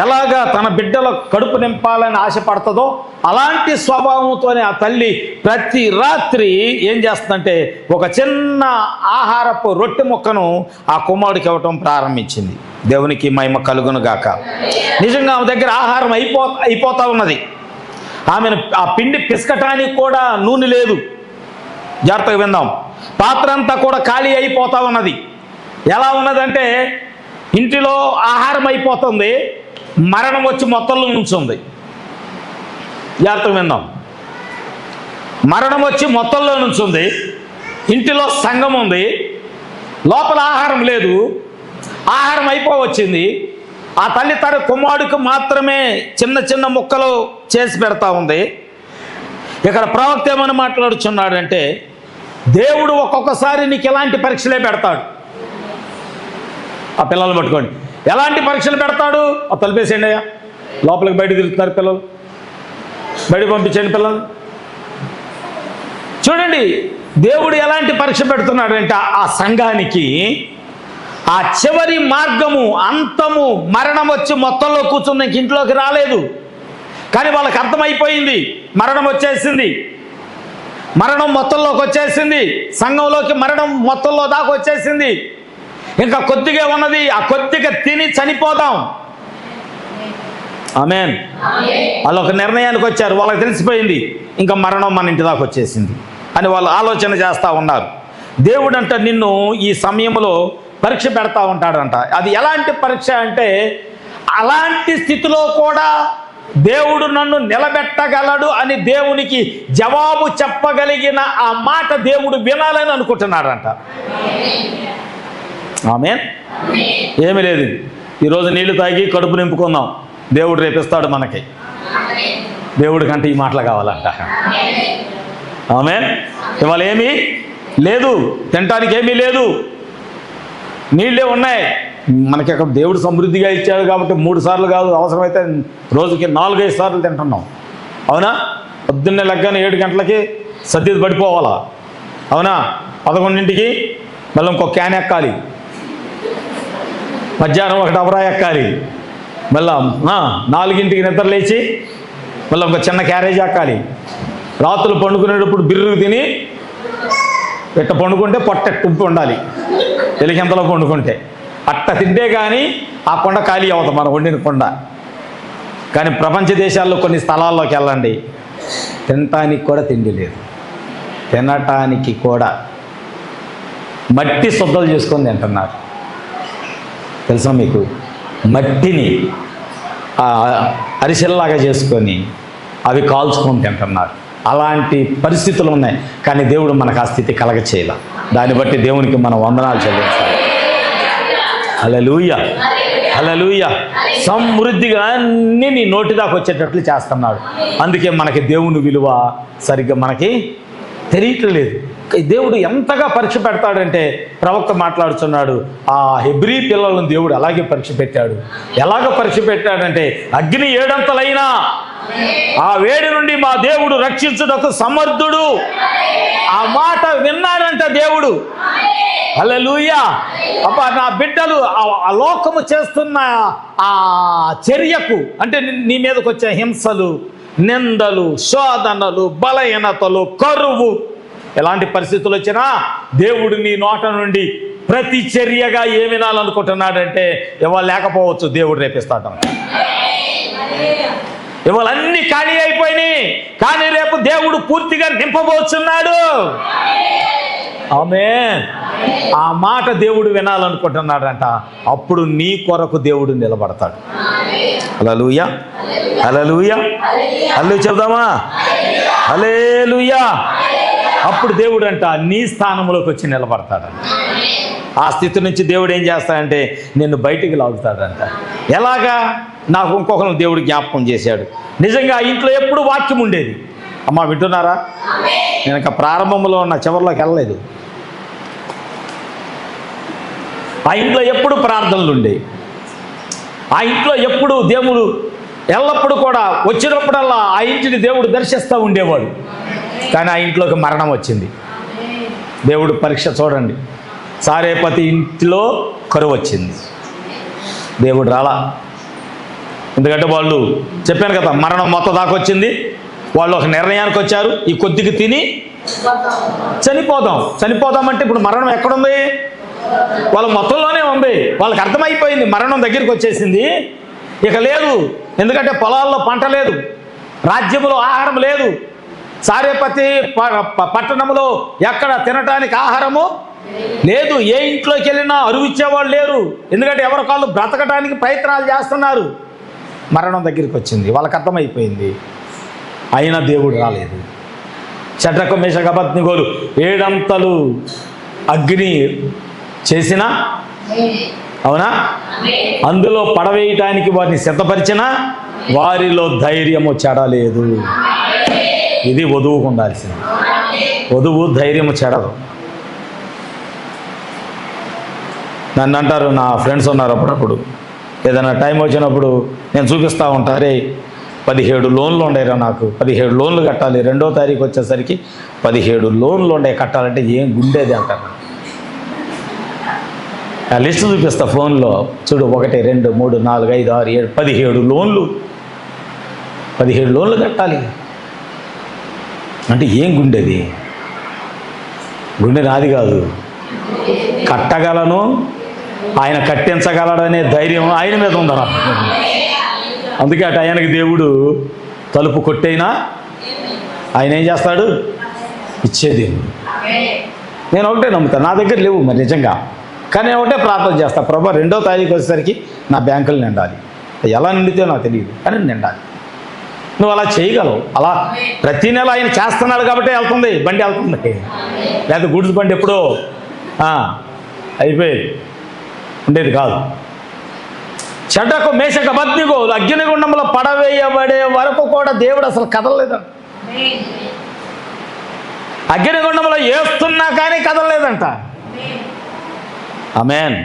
Speaker 1: ఎలాగా తన బిడ్డల కడుపు నింపాలని ఆశపడుతుందో అలాంటి స్వభావంతోనే ఆ తల్లి ప్రతి రాత్రి ఏం చేస్తుందంటే ఒక చిన్న ఆహారపు రొట్టె ముక్కను ఆ కుమారుడికి ఇవ్వటం ప్రారంభించింది. దేవునికి మహిమ కలుగును గాక. నిజంగా ఆమె దగ్గర ఆహారం అయిపోతా ఉన్నది. ఆమెను ఆ పిండి పిసకటానికి కూడా నూనె లేదు. జాగ్రత్తగా విందాం. పాత్ర అంతా కూడా ఖాళీ అయిపోతా ఉన్నది. ఎలా ఉన్నదంటే ఇంటిలో ఆహారం అయిపోతుంది, మరణం వచ్చి మొత్తంలో ఉంచుంది. జాగ్రత్తగా విందాం. మరణం వచ్చి మొత్తంలో నుంచుంది, ఇంటిలో సంఘం ఉంది, లోపల ఆహారం లేదు, ఆహారం అయిపోవచ్చింది. ఆ తల్లి తన కుమారుడికి మాత్రమే చిన్న చిన్న ముక్కలు చేసి పెడతా ఉంది. ఇక్కడ ప్రవక్త ఏమని మాట్లాడుచున్నాడంటే దేవుడు ఒక్కొక్కసారి నీకు ఎలాంటి పరీక్షలే పెడతాడు. ఆ పిల్లలు పట్టుకోండి, ఎలాంటి పరీక్షలు పెడతాడు? ఆ తలిపేసేయండి అయ్యా, లోపలికి బయట తిరుగుతున్నారు పిల్లలు, బయట పంపించండి పిల్లలు. చూడండి దేవుడు ఎలాంటి పరీక్ష పెడుతున్నాడు అంటే ఆ సంఘానికి ఆ చివరి మార్గము, అంతము, మరణం వచ్చి మొత్తంలో కూర్చున్న ఇంట్లోకి రాలేదు. కానీ వాళ్ళకి అర్థమైపోయింది, మరణం వచ్చేసింది, మరణం మొత్తంలోకి వచ్చేసింది, సంఘంలోకి మరణం మొత్తంలో దాకా వచ్చేసింది. ఇంకా కొద్దిగా ఉన్నది, ఆ కొద్దిగా తిని చనిపోదాం. ఆమేన్. వాళ్ళు ఒక నిర్ణయానికి వచ్చారు, వాళ్ళకి తెలిసిపోయింది ఇంకా మరణం మన ఇంటి దాకా వచ్చేసింది అని వాళ్ళు ఆలోచన చేస్తూ ఉన్నారు. దేవుడు అంట నిన్ను ఈ సమయంలో పరీక్ష పెడతా ఉంటాడంట. అది ఎలాంటి పరీక్ష అంటే అలాంటి స్థితిలో కూడా దేవుడు నన్ను నిలబెట్టగలడు అని దేవునికి జవాబు చెప్పగలిగిన ఆ మాట దేవుడు వినాలని అనుకుంటున్నాడంట. ఆమేన్. ఏమీ లేదు, ఈరోజు నీళ్లు తాగి కడుపు నింపుకుందాం, దేవుడు రేపిస్తాడు మనకి. దేవుడి కంటే ఈ మాటలు కావాలంట. ఆమేన్. ఇవాళ ఏమీ లేదు, తినటానికి ఏమీ లేదు, నీళ్ళే ఉన్నాయి మనకి. అక్కడ దేవుడు సమృద్ధిగా ఇచ్చాడు కాబట్టి 3 సార్లు కాదు, అవసరమైతే రోజుకి 4-5 సార్లు తింటున్నాం. అవునా? పొద్దున్నే లెగ్గానే 7 గంటలకి సర్దిది పడిపోవాలా? అవునా? 11ంటికి మళ్ళీ ఇంకో క్యాన్ ఎక్కాలి, మధ్యాహ్నం ఒక డబరా ఎక్కాలి, మళ్ళీ 4ంటికి నిద్ర లేచి మళ్ళీ ఒక చిన్న క్యారేజ్ ఎక్కాలి. రాత్రులు పండుకునేటప్పుడు బిర్రు తిని ఇట్ట పండుకుంటే పొట్ట టుంపి ఉండాలి, ఎలికెంతలో పండుకుంటే. అట్ట తింటే కానీ ఆ కొండ ఖాళీ అవుతాం, మనం వండిన కొండ. కానీ ప్రపంచ దేశాల్లో కొన్ని స్థలాల్లోకి వెళ్ళండి, తినటానికి కూడా తిండి లేదు, తినటానికి కూడా మట్టి శుద్ధలు చేసుకొని తింటున్నారు. తెలుసా మీకు? మట్టిని అరిసెల్లాగా చేసుకొని అవి కాల్చుకొని తింటున్నారు. అలాంటి పరిస్థితులు ఉన్నాయి. కానీ దేవుడు మనకు ఆ స్థితి కలగచేయాల. దాన్ని బట్టి దేవునికి మనం వందనాలు చెల్లించాలి. హల్లెలూయా, హల్లెలూయా. హల్లెలూయా. సమృద్ధిగా అన్నీ నీ నోటి దాకా వచ్చేటట్లు చేస్తున్నాడు. అందుకే మనకి దేవుని విలువ సరిగ్గా మనకి తెలియట్లేదు. దేవుడు ఎంతగా పరీక్ష పెడతాడంటే ప్రవక్త మాట్లాడుతున్నాడు, ఆ హెబ్రీ పిల్లలను దేవుడు అలాగే పరీక్ష పెట్టాడు. ఎలాగ పరీక్ష పెట్టాడంటే అగ్ని 7 అంతలైనా ఆ వేడి నుండి మా దేవుడు రక్షించుటకు సమర్థుడు. ఆ మాట విన్నాడంట దేవుడు. హల్లెలూయా. అబ్బా, నా బిడ్డలు ఆ లోకము చేస్తున్న ఆ చర్యకు అంటే నీ మీదకి వచ్చే హింసలు, నిందలు, శోధనలు, బలహీనతలు, కరువు, ఎలాంటి పరిస్థితులు వచ్చినా దేవుడు నీ నోట నుండి ప్రతి చర్యగా ఏం వినాలనుకుంటున్నాడంటే ఇవాళ లేకపోవచ్చు, దేవుడు రేపిస్తాడు. ఇవాళ అన్ని ఖాళీ అయిపోయినాయి, కానీ రేపు దేవుడు పూర్తిగా నింపబోతున్నాడు. ఆమేన్. ఆ మాట దేవుడు వినాలనుకుంటున్నాడంట. అప్పుడు నీ కొరకు దేవుడు నిలబడతాడు. హల్లెలూయా, హల్లెలూయా, హల్లెలూయా చెప్దామా? హల్లెలూయా. అప్పుడు దేవుడు అంట నీ స్థానంలోకి వచ్చి నిలబడతాడంట. ఆ స్థితి నుంచి దేవుడు ఏం చేస్తాడంటే నిన్ను బయటికి లాగుతాడంట. ఎలాగా? నాకు ఇంకొకరు దేవుడు జ్ఞాపకం చేశాడు. నిజంగా ఆ ఇంట్లో ఎప్పుడు వాక్యం ఉండేది. అమ్మా వింటున్నారా? నేను ఇంకా ప్రారంభంలో ఉన్న చివరిలోకి వెళ్ళలేదు. ఆ ఇంట్లో ఎప్పుడు ప్రార్థనలు ఉండేవి. ఆ ఇంట్లో ఎప్పుడు దేవుడు ఎల్లప్పుడూ కూడా వచ్చినప్పుడల్లా ఆ ఇంటిని దేవుడు దర్శిస్తూ ఉండేవాడు. కానీ ఆ ఇంట్లోకి మరణం వచ్చింది. దేవుడు పరీక్ష చూడండి. సారేపతి ఇంటిలో కరువు వచ్చింది. దేవుడు రాలా. ఎందుకంటే వాళ్ళు చెప్పాను కదా, మరణం మొత్తం దాకా వచ్చింది. వాళ్ళు ఒక నిర్ణయానికి వచ్చారు, ఈ కొద్దిగా తిని చనిపోదాం అంటే ఇప్పుడు మరణం ఎక్కడుంది? వాళ్ళ మొత్తంలోనే ఉంది. వాళ్ళకి అర్థమైపోయింది మరణం దగ్గరికి వచ్చేసింది, ఇక లేదు. ఎందుకంటే పొలాల్లో పంట లేదు, రాజ్యంలో ఆహారం లేదు, సారేపతి పట్టణంలో ఎక్కడ తినటానికి ఆహారము లేదు. ఏ ఇంట్లోకి వెళ్ళినా అరువిచ్చేవాళ్ళు లేరు. ఎందుకంటే ఎవరికాళ్ళు బ్రతకడానికి ప్రయత్నాలు చేస్తున్నారు. మరణం దగ్గరికి వచ్చింది, వాళ్ళకి అర్థమైపోయింది. అయినా దేవుడు రాలేదు. షడ్రకు మేషకు అబేద్నెగోలు 7 అంతలు అగ్ని చేసినా, అవునా, అందులో పడవేయటానికి వారిని సిద్ధపరిచినా వారిలో ధైర్యము చెడలేదు. ఇది వధువుకు ఉండాల్సింది. వధువు ధైర్యము చెడదు. నన్ను అంటారు, నా ఫ్రెండ్స్ ఉన్నారు, అప్పుడప్పుడు ఏదైనా టైం వచ్చినప్పుడు నేను చూపిస్తూ ఉంటారే 17 లోన్లు ఉండేరా నాకు, 17 లోన్లు కట్టాలి, 2వ తారీఖు వచ్చేసరికి 17 లోన్లు ఉండే కట్టాలంటే ఏం గుండేది అంటారు. ఆ లిస్ట్ చూపిస్తా ఫోన్లో, చూడు 1 2 3 4 5 6 7 17 లోన్లు, 17 లోన్లు కట్టాలి అంటే ఏం గుండెది? గుండె నాది కాదు, కట్టగలను, ఆయన కట్టించగలడనే ధైర్యం ఆయన మీద ఉందరా. అందుకే అటు ఆయనకి దేవుడు తలుపు కొట్టైనా ఆయన ఏం చేస్తాడు? ఇచ్చేది. నేను ఒకటే నమ్ముతాను, నా దగ్గర లేవు మరి నిజంగా, కానీ నేను ఒకటే ప్రార్థన చేస్తాను, ప్రభా 2వ తారీఖు వచ్చేసరికి నా బ్యాంకులు నిండాలి. ఎలా నిండితే నాకు తెలియదు, కానీ నిండాలి. నువ్వు అలా చేయగలవు. అలా ప్రతి నెల ఆయన చేస్తున్నాడు కాబట్టి వెళ్తుంది, బండి వెళ్తుంది. లేదా గుడ్స్ బండి ఎప్పుడో అయిపోయేది, ఉండేది కాదు. షడ్రకు మేషకు అబేద్నెగోలు అగ్నిగుండంలో పడవేయబడే వరకు కూడా దేవుడు అసలు కదలలేదంట. అగ్నిగుండంలో వేస్తున్నా కానీ కదలలేదంట. ఆమేన్.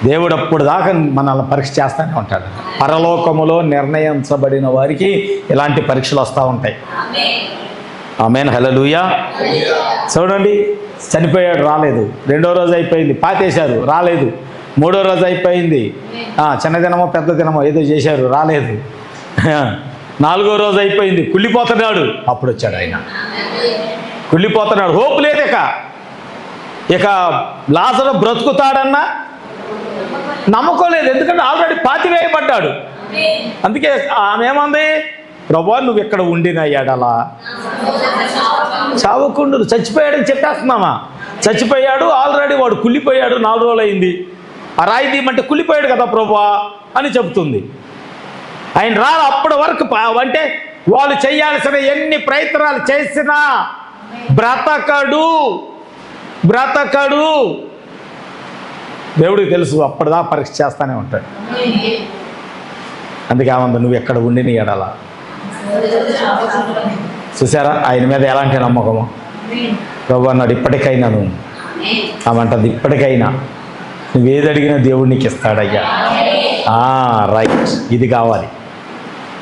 Speaker 1: దేవుడు అప్పుడు దాకా మనల్ని పరీక్ష చేస్తూనే ఉంటాడు. పరలోకములో నిర్ణయించబడిన వారికి ఇలాంటి పరీక్షలు వస్తూ ఉంటాయి. ఆమేన్, హల్లెలూయా. చూడండి, చనిపోయాడు, రాలేదు. 2వ రోజు అయిపోయింది, పాతేశారు, రాలేదు. 3వ రోజు అయిపోయింది, చిన్న దినమో పెద్ద దినమో ఏదో చేశారు, రాలేదు. 4వ రోజు అయిపోయింది, కుళ్ళిపోతున్నాడు, అప్పుడు వచ్చాడు ఆయన. కుళ్ళిపోతున్నాడు, హోప్ లేదు. ఇక లాజరు బ్రతుకుతాడన్నా నమ్మకం లేదు, ఎందుకంటే ఆల్రెడీ పాతివేయబడ్డాడు. అందుకే ఆమె ఏమంది? ప్రభువా నువ్వు ఇక్కడ ఉండిన ఎడలా చావకుండు. చచ్చిపోయాడని చెప్పేస్తున్నామా? చచ్చిపోయాడు ఆల్రెడీ, వాడు కుళ్ళిపోయాడు, 4 రోజులు అయింది. ఆ రాయి తీయమంటే కుళ్ళిపోయాడు కదా ప్రభువా అని చెబుతుంది. ఆయన రాదు అప్పటి వరకు. అంటే వాళ్ళు చేయాల్సిన ఎన్ని ప్రయత్నాలు చేసినా బ్రతకడు. దేవుడికి తెలుసు, అప్పటిదా పరీక్ష చేస్తానే ఉంటాడు. అందుకే ఏమంది, నువ్వు ఎక్కడ ఉండి నీ ఎడల. చూసారా ఆయన మీద ఎలాంటి నమ్మకము. ప్రభు అన్నాడు, ఇప్పటికైనా నువ్వు ఆమంటది, ఇప్పటికైనా నువ్వేది అడిగినా దేవుడు నీకు ఇస్తాడయ్యా. రైట్, ఇది కావాలి.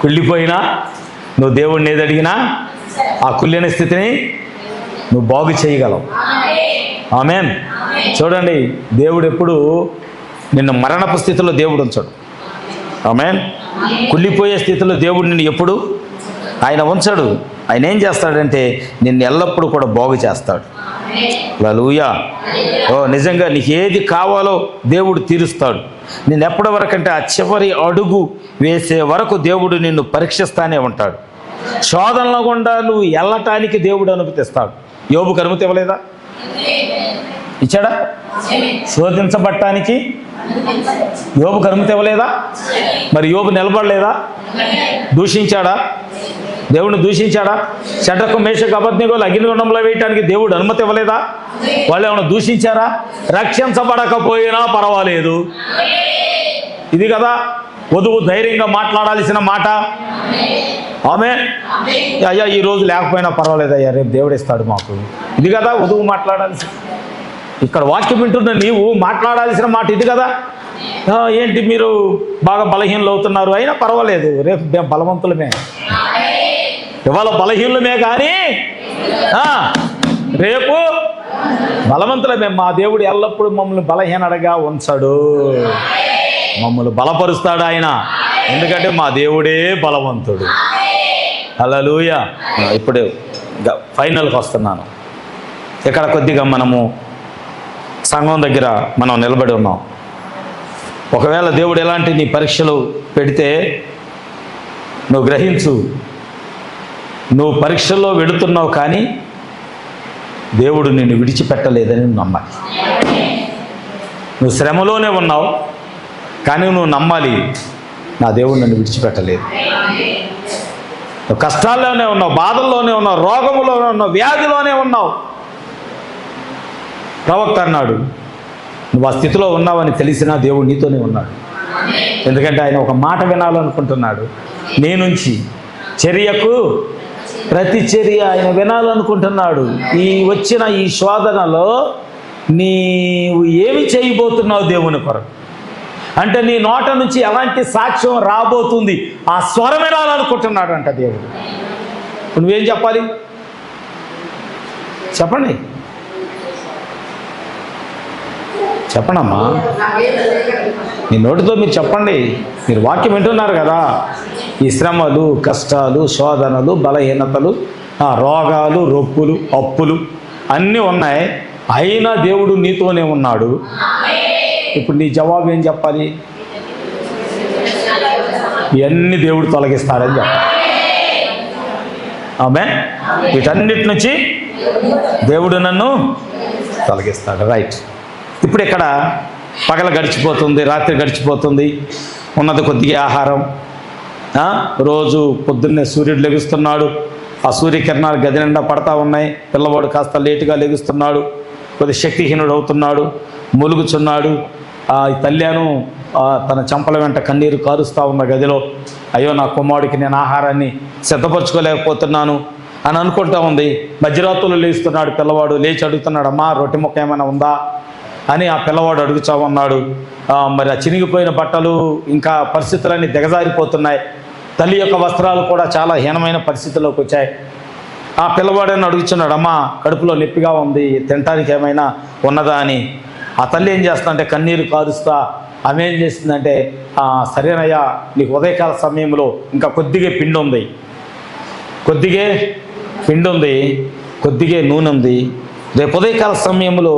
Speaker 1: కుళ్ళిపోయినా నువ్వు దేవుడిని ఏది అడిగినా ఆ కుళ్ళిన స్థితిని నువ్వు బాగు చేయగలవు. ఆమేన్. చూడండి, దేవుడు ఎప్పుడు నిన్ను మరణపు స్థితిలో దేవుడు ఉంచడు. ఆమేన్. కుళ్ళిపోయే స్థితిలో దేవుడు నిన్ను ఎప్పుడు ఆయన ఉంచడు. ఆయన ఏం చేస్తాడంటే నిన్ను ఎల్లప్పుడూ కూడా బాగు చేస్తాడు. హల్లెలూయా. నిజంగా నీకు ఏది కావాలో దేవుడు తీరుస్తాడు. నేను ఎప్పటి వరకు అంటే ఆ చివరి అడుగు వేసే వరకు దేవుడు నిన్ను పరీక్షిస్తానే ఉంటాడు. శోధనలో గుండా నువ్వు వెళ్ళటానికి దేవుడు అనుమతిస్తాడు. యోబుకు అనుమతి ఇవ్వలేదా? ఇచ్చాడా? శోధించబట్టానికి యోబుకు అనుమతి ఇవ్వలేదా? మరి యోబు నిలబడలేదా? దూషించాడా? దేవుడిని దూషించాడా? షడ్రకు మేషకు అబద్ధిగోలు అగ్నిగుండంలో వేయటానికి దేవుడు అనుమతి ఇవ్వలేదా? వాళ్ళు ఏమైనా దూషించారా? రక్షించబడకపోయినా పర్వాలేదు. ఇది కదా వధువు ధైర్యంగా మాట్లాడాల్సిన మాట. ఆమె అయ్యా ఈరోజు లేకపోయినా పర్వాలేదు అయ్యా, రేపు దేవుడు ఇస్తాడు మాకు. ఇది కదా వధువు మాట్లాడాల్సి. ఇక్కడ వాక్యం వింటున్న నీవు మాట్లాడాల్సిన మాట ఇది కదా. ఏంటి మీరు బాగా బలహీనలు అవుతున్నారు, అయినా పర్వాలేదు, రేపు మేము బలవంతులమే. ఇవాళ బలహీనమే కానీ రేపు బలవంతులమే. మా దేవుడు ఎల్లప్పుడూ మమ్మల్ని బలహీనడగా ఉంచడు, మమ్మల్ని బలపరుస్తాడు ఆయన. ఎందుకంటే మా దేవుడే బలవంతుడు. హల్లెలూయా. ఇప్పుడు ఫైనల్కి వస్తున్నాను. ఇక్కడ కొద్దిగా మనము సంఘం దగ్గర మనం నిలబడి ఉన్నాం. ఒకవేళ దేవుడు ఎలాంటి నీ పరీక్షలు పెడితే నువ్వు గ్రహించు, నువ్వు పరీక్షల్లో వెడుతున్నావు కానీ దేవుడు నిన్ను విడిచిపెట్టలేదని నువ్వు నమ్మాలి. నువ్వు శ్రమలోనే ఉన్నావు కానీ నువ్వు నమ్మాలి, నా దేవుడు నన్ను విడిచిపెట్టలేదు. నువ్వు కష్టాల్లోనే ఉన్నావు, బాధల్లోనే ఉన్నావు, రోగములోనే ఉన్నావు, వ్యాధిలోనే ఉన్నావు. ప్రవక్త అన్నాడు, నువ్వు ఆ స్థితిలో ఉన్నావని తెలిసినా దేవుడు నీతోనే ఉన్నాడు. ఎందుకంటే ఆయన ఒక మాట వినాలనుకుంటున్నాడు నీ నుంచి. చర్యకు ప్రతి చర్య ఆయన వినాలనుకుంటున్నాడు. ఈ వచ్చిన ఈ శోధనలో నీవు ఏమి చేయబోతున్నావు దేవుని కొరకు, అంటే నీ నోట నుంచి ఎలాంటి సాక్ష్యం రాబోతుంది, ఆ స్వరం వినాలనుకుంటున్నాడు అంట దేవుడు. నువ్వేం చెప్పాలి చెప్పండి, చెప్పండమ్మా. మీ నోటితో మీరు చెప్పండి. మీరు వాక్యం వింటున్నారు కదా. ఈ శ్రమలు, కష్టాలు, శోధనలు, బలహీనతలు, రోగాలు, రొప్పులు, అప్పులు అన్నీ ఉన్నాయి, అయినా దేవుడు నీతోనే ఉన్నాడు. ఇప్పుడు నీ జవాబు ఏం చెప్పాలి? ఇవన్నీ దేవుడు తొలగిస్తాడని చెప్పాలి. ఆమె వీటన్నిటి నుంచి దేవుడు నన్ను తొలగిస్తాడు. రైట్. ఇప్పుడు ఇక్కడ పగల గడిచిపోతుంది, రాత్రి గడిచిపోతుంది, ఉన్నది కొద్దిగా ఆహారం. రోజు పొద్దున్నే సూర్యుడు లెగుస్తున్నాడు, ఆ సూర్యకిరణాలు గది నిండా పడతా ఉన్నాయి. పిల్లవాడు కాస్త లేటుగా లెగుస్తున్నాడు, కొద్ది శక్తిహీనుడు అవుతున్నాడు, మూలుగుచున్నాడు. ఈ తల్లిను తన చెంపల వెంట కన్నీరు కారుస్తూ ఉన్న గదిలో, అయ్యో నా కుమారుడికి నేను ఆహారాన్ని సిద్ధపరచుకోలేకపోతున్నాను అని అనుకుంటా ఉంది. మధ్యరాత్రులు లేస్తున్నాడు పిల్లవాడు, లేచి అడుగుతున్నాడు, అమ్మా రొట్టె ముక్క ఏమైనా ఉందా అని ఆ పిల్లవాడు అడుగుతా ఉన్నాడు. మరి ఆ చినిగిపోయిన బట్టలు, ఇంకా పరిస్థితులన్నీ దిగజారిపోతున్నాయి. తల్లి యొక్క వస్త్రాలు కూడా చాలా హీనమైన పరిస్థితుల్లోకి వచ్చాయి. ఆ పిల్లవాడని అడుగుతున్నాడు, అమ్మా కడుపులో నొప్పిగా ఉంది, తినటానికి ఏమైనా ఉన్నదా అని. ఆ తల్లి ఏం చేస్తుందంటే కన్నీరు కారుస్తా ఆమె ఏం చేస్తుందంటే, సరేనయ్యా నీకు ఉదయకాల సమయంలో ఇంకా కొద్దిగా పిండి ఉంది, కొద్దిగా నూనె ఉంది, రేపు ఉదయకాల సమయంలో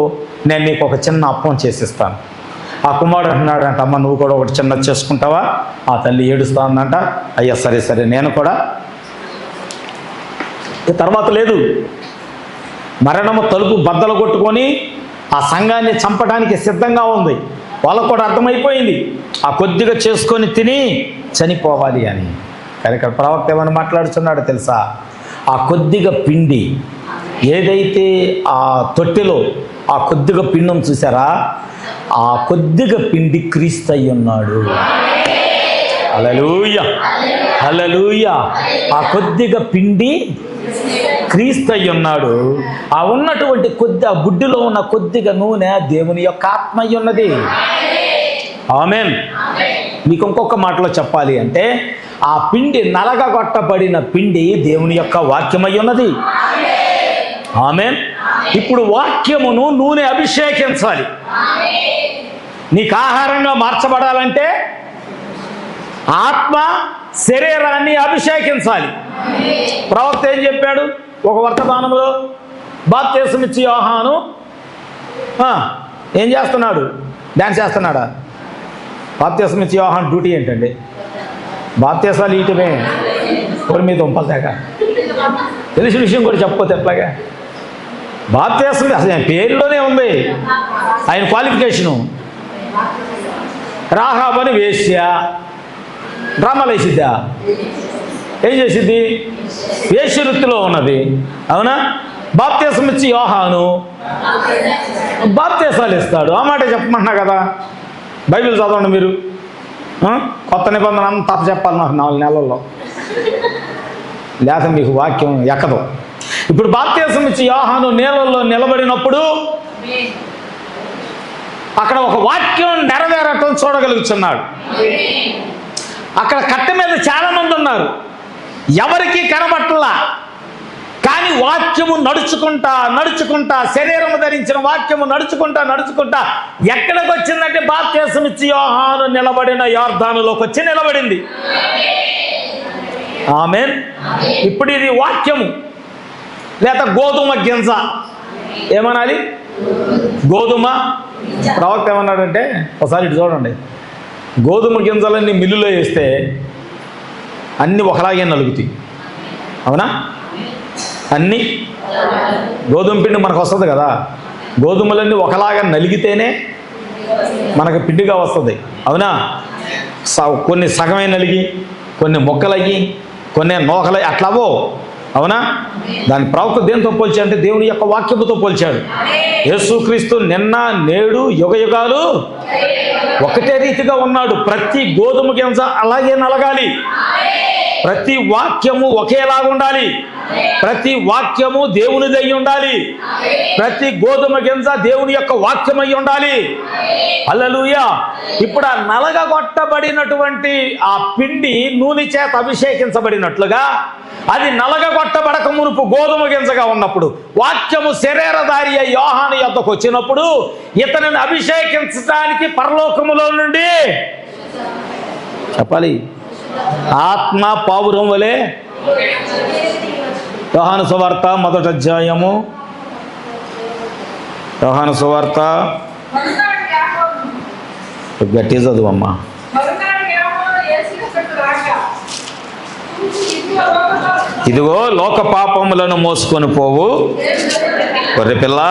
Speaker 1: నేను నీకు ఒక చిన్న అప్పం చేసిస్తాను. ఆ కుమారుడు అంటున్నాడంట, అమ్మ నువ్వు కూడా ఒకటి చిన్నది చేసుకుంటావా? ఆ తల్లి ఏడుస్తా ఉందంట. అయ్యా సరే నేను కూడా. తర్వాత లేదు, మరణము తలుపు బద్దలు కొట్టుకొని ఆ సంఘాన్ని చంపడానికి సిద్ధంగా ఉంది. వాళ్ళకు కూడా అర్థమైపోయింది ఆ కొద్దిగా చేసుకొని తిని చనిపోవాలి అని. కానీ ఇక్కడ ప్రవక్త ఏమని మాట్లాడుతున్నాడో తెలుసా? ఆ కొద్దిగా పిండి ఏదైతే ఆ తొట్టెలో ఆ కొద్దిగా పిండిని చూసారా, ఆ కొద్దిగా పిండి క్రీస్తు అయి ఉన్నాడు. హల్లెలూయా, హల్లెలూయా. ఆ కొద్దిగా పిండి క్రీస్తు అయి ఉన్నాడు. ఆ ఉన్నటువంటి ఆ బుడ్డిలో ఉన్న కొద్దిగా నూనె దేవుని యొక్క ఆత్మ అయి ఉన్నది. ఆమేన్. మీకు ఇంకొక మాటలో చెప్పాలి అంటే ఆ పిండి నలగగొట్టబడిన పిండి దేవుని యొక్క వాక్యమై ఉన్నది. ఆమేన్. ఇప్పుడు వాక్యమును నూనె అభిషేకించాలి. నీకు ఆహారంగా మార్చబడాలంటే ఆత్మ శరీరాన్ని అభిషేకించాలి. ప్రవక్త ఏం చెప్పాడు ఒక వర్తమానంలో? బాప్తిసం ఇచ్చి యోహాను ఏం చేస్తున్నాడు? డ్యాన్స్ చేస్తున్నాడా? బాప్తిసం ఇచ్చి యోహాను డ్యూటీ ఏంటండి? బాప్తిసాలు ఇయటమే. ఎవరి మీద ఉంపలేక తెలిసిన విషయం కూడా చెప్పకపోతే ఎట్లాగా? బాప్తిసం అసలు ఆయన పేరులోనే ఉంది. ఆయన క్వాలిఫికేషను రాహాబు అని వేశ్య. డ్రామాలు వేసిద్దా? ఏం చేసిద్ది? వేశ్య వృత్తిలో ఉన్నది. అవునా? బాప్తిసం ఇచ్చి యోహాను బాప్తిసాలు ఇస్తాడు. ఆ మాట చెప్పమంటున్నా కదా. బైబిల్ చదవండి మీరు. కొత్త నిబంధన అంతా చెప్పాలి నాకు 4 నెలల్లో, లేక మీకు వాక్యం ఎక్కదు. ఇప్పుడు బాప్తిసం ఇచ్చి యోహాను నీళ్ళల్లో నిలబడినప్పుడు అక్కడ ఒక వాక్యం నెరవేరటం చూడగలుగుతున్నాడు. అక్కడ కట్ట మీద చాలా మంది ఉన్నారు, ఎవరికి కనబట్టలా. కానీ వాక్యము నడుచుకుంటా నడుచుకుంటా, శరీరము ధరించిన వాక్యము నడుచుకుంటా ఎక్కడికి వచ్చిందంటే బాప్తిసం ఇచ్చి యోహాను నిలబడిన యొర్దానులోకి వచ్చి నిలబడింది. ఆమేన్. ఇప్పుడు ఇది వాక్యము లేదా గోధుమ గింజ ఏమనాలి? గోధుమ. ప్రవక్త ఏమన్నాడంటే ఒకసారి ఇటు చూడండి. గోధుమ గింజలన్నీ మిల్లులో వేస్తే అన్నీ ఒకలాగే నలుగుతాయి. అవునా? అన్నీ గోధుమ పిండి మనకు వస్తుంది కదా. గోధుమలన్నీ ఒకలాగా నలిగితేనే మనకు పిండిగా వస్తుంది. అవునా? కొన్ని సగమే నలిగి, కొన్ని మొక్కలయ్యి, కొన్ని నోకలయ్యి అట్లావో. అవునా? దాని ప్రవక్త దేంతో పోల్చాడంటే దేవుని యొక్క వాక్యముతో పోల్చాడు. యేసుక్రీస్తు నిన్న నేడు యుగయుగాలు ఒకటే రీతిగా ఉన్నాడు. ప్రతి గోధుమ గింజ అలాగే నలగాలి. ప్రతి వాక్యము ఒకేలాగా ఉండాలి. ప్రతి వాక్యము దేవునిదై ఉండాలి. ప్రతి గోధుమ గింజ దేవుని యొక్క వాక్యమై ఉండాలి. హల్లెలూయా. ఇప్పుడు ఆ నలగగొట్టబడినటువంటి ఆ పిండి నూనె చేత అభిషేకించబడినట్లుగా అది నలగగొట్టబడక మునుపు గోధుమ గింజగా ఉన్నప్పుడు వాక్యము శరీరధారి అయి యోహాను యొద్దకు వచ్చినప్పుడు ఇతనిని అభిషేకించడానికి పరలోకములో నుండి చెప్పాలి ఆత్మ పావురం వలె. యోహాను సువార్త 1వ అధ్యాయము. యోహాను సువార్త గట్టి చదువమ్మా. ఇదిగో లోక పాపములను మోసుకొని పోవు గొర్రెపిల్ల.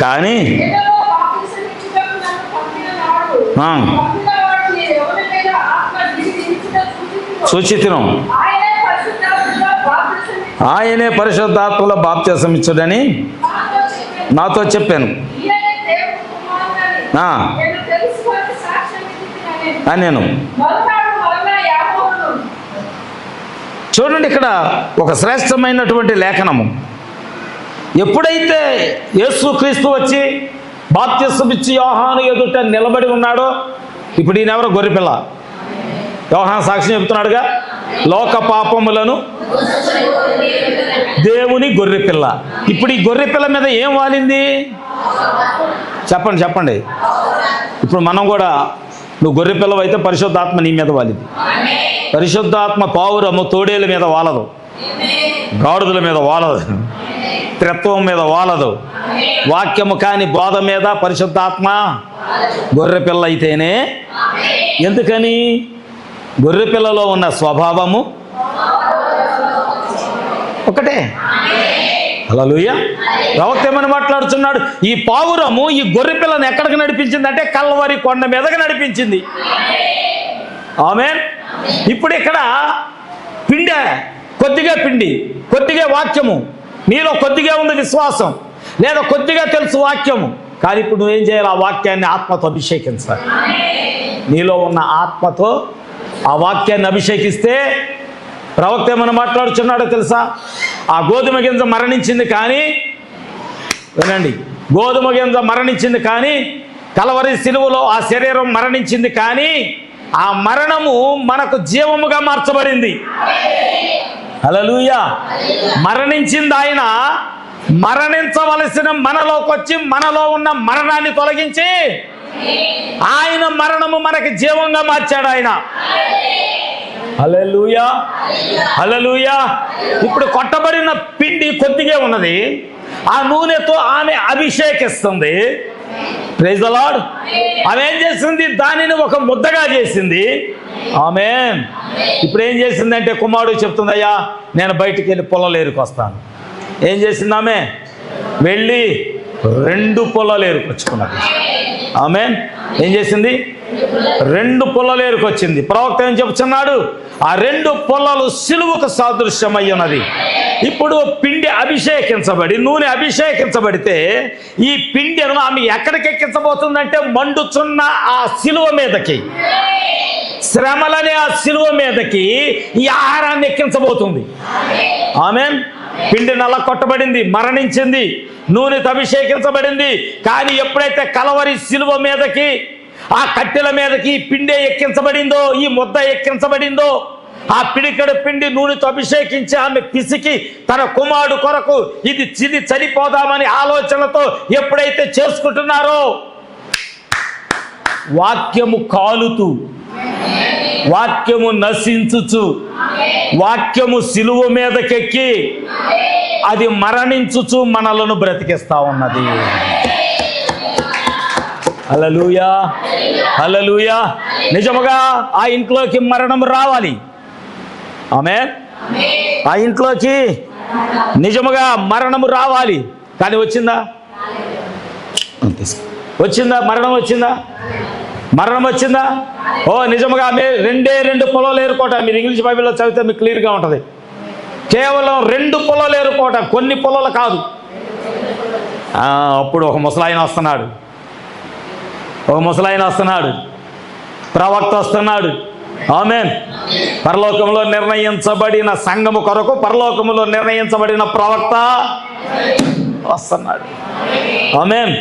Speaker 1: కానీ సూచితను ఆయనే పరిశుద్ధాత్మలో బాప్తిసం ఇచ్చుడని నాతో చెప్పాను. నేను చూడండి, ఇక్కడ ఒక శ్రేష్టమైనటువంటి లేఖనము. ఎప్పుడైతే యేసుక్రీస్తు వచ్చి బాప్తిసం ఇచ్చి యోహాను ఎదుట నిలబడి ఉన్నాడో, ఇప్పుడు ఈయనెవరో గొర్రెపిల్ల. యోహాను సాక్ష్యం చెప్తున్నాడుగా, లోక పాపములను దేవుని గొర్రెపిల్ల. ఇప్పుడు ఈ గొర్రెపిల్ల మీద ఏం వాలింది చెప్పండి చెప్పండి. ఇప్పుడు మనం కూడా, నువ్వు గొర్రెపిల్లవు అయితే పరిశుద్ధాత్మ నీ మీద వాలింది. పరిశుద్ధాత్మ పావురము తోడేల మీద వాలదు, గాడిదల మీద వాలదు, త్రిత్వం మీద వాలదు. వాక్యము కాని బోధ మీద పరిశుద్ధాత్మ గొర్రె పిల్ల అయితేనే. ఎందుకని? గొర్రె పిల్లలో ఉన్న స్వభావము ఒకటే. హల్లెలూయా. ప్రవక్త ఏమని మాట్లాడుతున్నాడు? ఈ పావురము ఈ గొర్రె పిల్లను ఎక్కడికి నడిపించిందంటే కల్వరి కొండ మీదకి నడిపించింది. ఆమేన్. ఇప్పుడు ఇక్కడ పిండి, కొద్దిగా పిండి, కొద్దిగా వాక్యము. నీలో కొద్దిగా ఉంది విశ్వాసం, లేదా కొద్దిగా తెలుసు వాక్యము. కానీ ఇప్పుడు నువ్వేం చేయాలి? ఆ వాక్యాన్ని ఆత్మతో అభిషేకించాలి. నీలో ఉన్న ఆత్మతో ఆ వాక్యాన్ని అభిషేకిస్తే, ప్రవక్త ఏమని మాట్లాడుచున్నాడో తెలుసా? ఆ గోధుమ గింజ మరణించింది కానీ, వినండి, గోధుమ గింజ మరణించింది కానీ, కలవరి సిలువలో ఆ శరీరం మరణించింది కానీ, ఆ మరణము మనకు జీవముగా మార్చబడింది. హల్లెలూయా. మరణించింది ఆయన, మరణించవలసిన మనలోకి వచ్చి మనలో ఉన్న మరణాన్ని తొలగించి ఆయన మరణము మనకి జీవంగా మార్చాడు ఆయన. హల్లెలూయా, హల్లెలూయా. ఇప్పుడు కొట్టబడిన పిండి కొద్దిగా ఉన్నది, ఆ నూనెతో ఆమె అభిషేకిస్తుంది. Praise the lord. ఆమె ఏం చేసింది? దానిని ఒక ముద్దగా చేసింది. ఆమేన్. ఇప్పుడు ఏం చేసిందంటే, కుమారుడు చెప్తుంది, అయ్యా నేను బయటికి వెళ్ళి పొలలేరుకు వస్తాను. ఏం చేసింది ఆమె? వెళ్ళి 2 పొలాలు ఏరుకొచ్చుకున్నది. ఆమేన్. ఏం చేసింది? 2 పొలాలు ఏరుకొచ్చింది. ప్రవక్త ఏం చెప్తున్నాడు? ఆ 2 పొలాలు సిలువకు సాదృశ్యమై ఉన్నది. ఇప్పుడు పిండి అభిషేకించబడి, నూనె అభిషేకించబడితే ఈ పిండిను ఆమె ఎక్కడికి ఎక్కించబోతుందంటే, మండుచున్న ఆ సిలువ మీదకి, శ్రమలనే ఆ సిలువ మీదకి ఈ ఆహారాన్ని ఎక్కించబోతుంది. ఆమేన్. పిండి నల్ల కొట్టబడింది, మరణించింది, నూనెతో అభిషేకించబడింది. కానీ ఎప్పుడైతే కలవరి సిలువ మీదకి, ఆ కట్టెల మీదకి ఈ పిండే ఎక్కించబడిందో, ఈ ముద్ద ఎక్కించబడిందో, ఆ పిడికడు పిండి నూనెతో అభిషేకించి ఆమె పిసికి తన కుమారుడు కొరకు ఇది చనిపోదామని ఆలోచనతో ఎప్పుడైతే చేసుకుంటున్నారో, వాక్యము కాలుతూ, వాక్యము నశించుచు, వాక్యము సిలువ మీదకెక్కి అది మరణించుచు మనలను బ్రతికిస్తా ఉన్నది. హల్లెలూయా, హల్లెలూయా. నిజముగా ఆ ఇంట్లోకి మరణం రావాలి. ఆమేన్. ఆ ఇంట్లోకి నిజముగా మరణము రావాలి. కానీ వచ్చిందా? వచ్చిందా? మరణం వచ్చిందా? మరణం వచ్చిందా? ఓ నిజముగా 2 పొలాలు ఏరుకోవటం. మీరు ఇంగ్లీష్ బైబిల్లో చదివితే మీకు క్లియర్గా ఉంటుంది. కేవలం 2 పొలాలు ఏరుకోవటం, కొన్ని పొలాలు కాదు. అప్పుడు ఒక ముసలాయన వస్తున్నాడు, ఒక ముసలాయన వస్తున్నాడు, ప్రవక్త వస్తున్నాడు. ఆమేన్. పరలోకంలో నిర్ణయించబడిన సంఘము కొరకు పరలోకములో నిర్ణయించబడిన ప్రవక్త వస్తున్నాడు. ఆమేన్.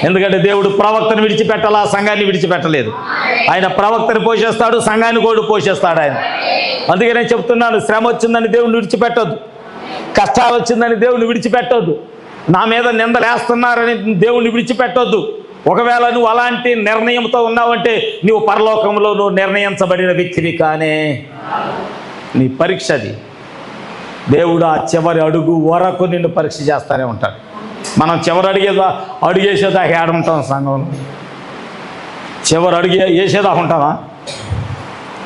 Speaker 1: ఎందుకంటే దేవుడు ప్రవక్తను విడిచిపెట్టాలా, సంఘాన్ని విడిచిపెట్టలేదు. ఆయన ప్రవక్తని పోషిస్తాడు, సంఘాన్ని కూడా పోషిస్తాడు ఆయన. అందుకే నేను చెప్తున్నాను, శ్రమ వచ్చిందని దేవుని విడిచిపెట్టొద్దు, కష్టాలు వచ్చిందని దేవుని విడిచిపెట్టొద్దు, నా మీద నిందలేస్తున్నారని దేవుని విడిచిపెట్టొద్దు. ఒకవేళ నువ్వు అలాంటి నిర్ణయంతో ఉన్నావంటే నువ్వు పరలోకంలో నువ్వు నిర్ణయించబడిన వ్యక్తివి కానే. నీ పరీక్ష అది. దేవుడు ఆ చివరి అడుగు వరకు నిన్ను పరీక్ష చేస్తూనే ఉంటాడు. మనం చివరి అడుగేసేదా ఏడుంటాం సంఘంలో? చివరి అడుగు వేసేదా ఉంటామా?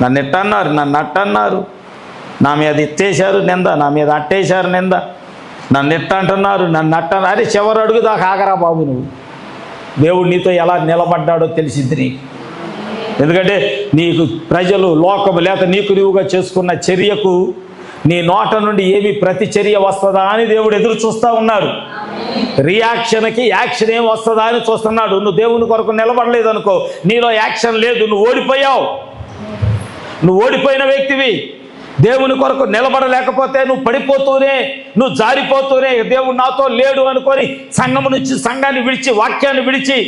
Speaker 1: నన్ను ఎట్టన్నారు, నన్ను అట్టన్నారు, నా మీద ఇచ్చేశారు నింద, నా మీద అట్టేశారు నింద, నన్ను ఎట్ట అంటున్నారు, నన్ను అట్టన్నారు. అరే చివరి అడుగు దాకా ఆగరా బాబు. నువ్వు దేవుడు నీతో ఎలా నిలబడ్డాడో తెలిసింది నీకు. ఎందుకంటే నీకు ప్రజలు, లోకము, లేక నీకు నీవుగా చేసుకున్న చర్యకు నీ నోట నుండి ఏమి ప్రతిచర్య వస్తుందా అని దేవుడు ఎదురు చూస్తూ ఉన్నాడు. రియాక్షన్కి యాక్షన్ ఏం వస్తుందా అని చూస్తున్నాడు. నువ్వు దేవుని కొరకు నిలబడలేదు అనుకో, నీలో యాక్షన్ లేదు, నువ్వు ఓడిపోయావు. నువ్వు ఓడిపోయిన వ్యక్తివి. దేవుని కొరకు నిలబడలేకపోతే నువ్వు పడిపోతూనే, నువ్వు జారిపోతూనే దేవుడు నాతో లేడు అనుకొని సంఘం నుంచి, సంఘాన్ని విడిచి, వాక్యాన్ని విడిచి,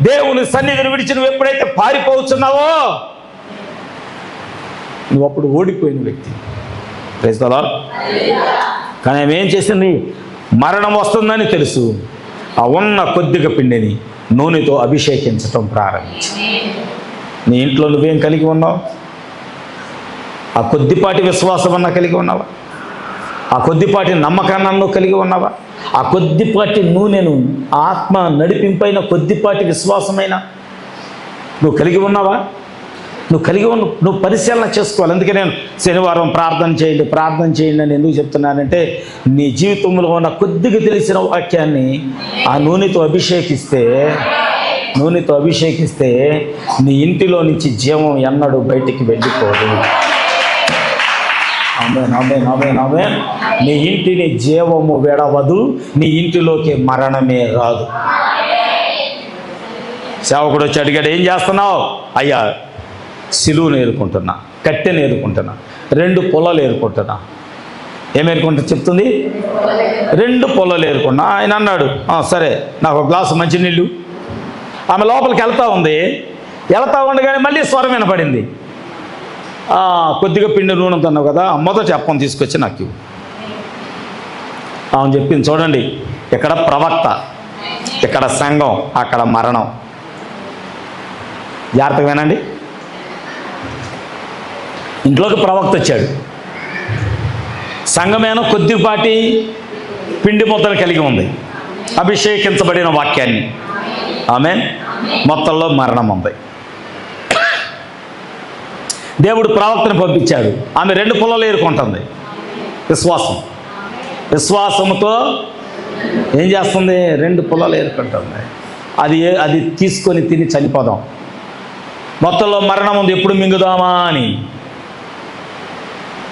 Speaker 1: దేవుని సన్నిధిని విడిచి నువ్వు ఎప్పుడైతే పారిపోతున్నావో నువ్వు అప్పుడు ఓడిపోయిన వ్యక్తి. Praise the lord. కానీ ఆమె ఏం చేసింది? మరణం వస్తుందని తెలుసు, ఆ ఉన్న కొద్దిగా పిండిని నూనెతో అభిషేకించటం ప్రారంభించింది. నీ ఇంట్లో నువ్వేం కలిగి ఉన్నావు? ఆ కొద్దిపాటి విశ్వాసం అన్నా కలిగి ఉన్నావా? ఆ కొద్దిపాటి నమ్మకాన్ని నువ్వు కలిగి ఉన్నావా? ఆ కొద్దిపాటి నూనెను, ఆత్మ నడిపింపైన కొద్దిపాటి విశ్వాసమైన నువ్వు కలిగి ఉన్నావా? నువ్వు పరిశీలన చేసుకోవాలి. అందుకే నేను శనివారం ప్రార్థన చేయండి అని ఎందుకు చెప్తున్నానంటే, నీ జీవితంలో ఉన్న కొద్దిగా తెలిసిన వాక్యాన్ని ఆ నూనెతో అభిషేకిస్తే నీ ఇంటిలో నుంచి జీవం ఎన్నడూ బయటికి వెళ్ళిపోదు. ఆమేన్. నీ ఇంటిని జీవము విడవదు, నీ ఇంటిలోకి మరణమే రాదు. సేవకుడు వచ్చి అడిగాడు, ఏం చేస్తున్నావు? అయ్యా, సిలువను ఏరుకుంటున్నా, కట్టెను ఏరుకుంటున్నా, 2 పొలాలు ఏరుకుంటున్నా. ఏం ఏరుకుంటా చెప్తుంది? 2 పొలాలు ఏరుకున్నా. ఆయన అన్నాడు, సరే నాకు ఒక గ్లాసు మంచినీళ్ళు. ఆమె లోపలికి వెళ్తా ఉండగానే మళ్ళీ స్వరం వినపడింది. కొద్దిగా పిండి నూనె తన్నావు కదా, మొదటి అప్పం తీసుకొచ్చి నాకు ఇవ్వు. ఆమె చెప్పింది, చూడండి, ఇక్కడ ప్రవక్త, ఇక్కడ సంఘం, అక్కడ మరణం. జాగ్రత్తగా వినండి. ఇంట్లోకి ప్రవక్త వచ్చాడు, సంఘమేనో కొద్దిపాటి పిండి ముద్దలు కలిగి ఉంది, అభిషేకించబడిన వాక్యాన్ని. ఆమేన్. మొత్తంలో మరణం ఉంది. దేవుడు ప్రవక్తను పంపించాడు. ఆమె 2 పొలాలు ఏరుకుంటుంది. విశ్వాసంతో ఏం చేస్తుంది? 2 పొలాలు ఏరుకుంటుంది. అది తీసుకొని తిని చనిపోదాం, మొత్తంలో మరణం ఉంది, ఎప్పుడు మింగుదామా అని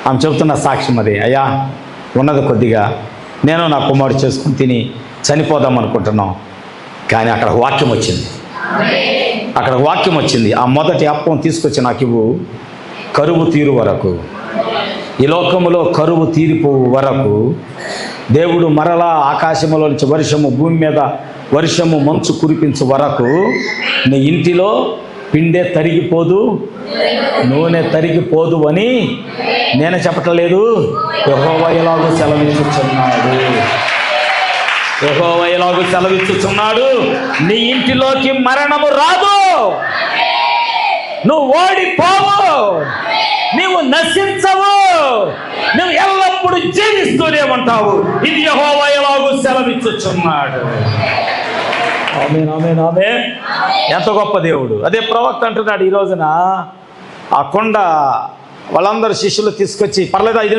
Speaker 1: ఆమె చెబుతున్న సాక్ష్యం అది. అయ్యా, ఉన్నది కొద్దిగా, నేను నా కుమారుడు చేసుకుని తిని చనిపోదాం అనుకుంటున్నాం. కానీ అక్కడ వాక్యం వచ్చింది. ఆ మొదటి అప్పం తీసుకొచ్చి నాకు ఇవ్వు, కరువు తీరు వరకు, ఈ లోకములో కరువు తీరిపోవు వరకు, దేవుడు మరలా ఆకాశములో నుంచి వర్షము, భూమి మీద వర్షము, మంచు కురిపించు వరకు నీ ఇంటిలో పిండే తరిగిపోదు, నూనె తరిగిపోదు అని నేను చెప్పట్లేదు, యెహోవా ఎలాగూ సెలవిచ్చుచున్నాడు. నీ ఇంటిలోకి మరణము రాదు, నువ్వు ఓడిపోవు, నీవు నశించవు, నువ్వు ఎల్లప్పుడూ జీవిస్తూనే ఉంటావు. ఇది యెహోవా ఎలాగూ సెలవిచ్చుచున్నాడు. ఆమేన్. ఎంత గొప్ప దేవుడు. అదే ప్రవక్త అంటున్నాడు, ఈ రోజున ఆ కొండ వాళ్ళందరూ శిష్యులు తీసుకొచ్చి, పర్లేదు 5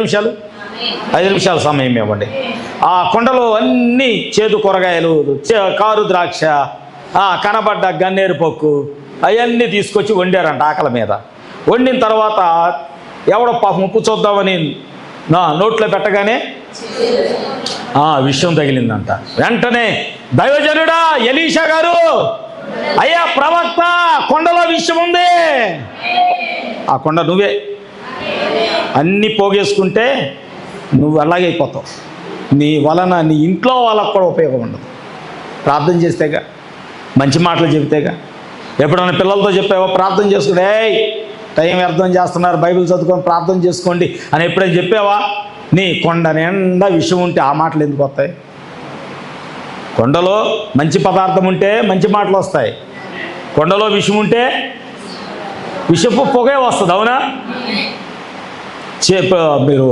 Speaker 1: నిమిషాలు సమయం ఇవ్వండి. ఆ కొండలో అన్ని చేదు కూరగాయలు, కారు ద్రాక్ష, కనబడ్డ గన్నేరు పక్కు, అవన్నీ తీసుకొచ్చి వండారంట ఆకలి మీద. వండిన తర్వాత ఎవడో పాపం ఉప్పు చూద్దామని నోట్లో పెట్టగానే విషయం తగిలిందంట. వెంటనే దైవజనుడా ఎలీషా గారు, అయ్యా ప్రవక్త, కొండలో విషయం ఉంది. ఆ కొండ నువ్వే. అన్నీ పోగేసుకుంటే నువ్వు అలాగే అయిపోతావు. నీ వలన నీ ఇంట్లో వాళ్ళకు కూడా ఉపయోగం ఉండదు. ప్రార్థన చేస్తేగా, మంచి మాటలు చెబితేగా. ఎప్పుడైనా పిల్లలతో చెప్పావో ప్రార్థన చేసుకుంటే, టైం వ్యర్థం చేస్తున్నారు, బైబిల్ చదువుకొని ప్రార్థన చేసుకోండి అని ఎప్పుడైనా చెప్పావా? నీ కొండ నిండా విషయం ఉంటే ఆ మాటలు ఎందుకు వస్తాయి? కొండలో మంచి పదార్థం ఉంటే మంచి మాటలు వస్తాయి, కొండలో విషం ఉంటే విషపు పొగే వస్తుంది. అవునా? మీరు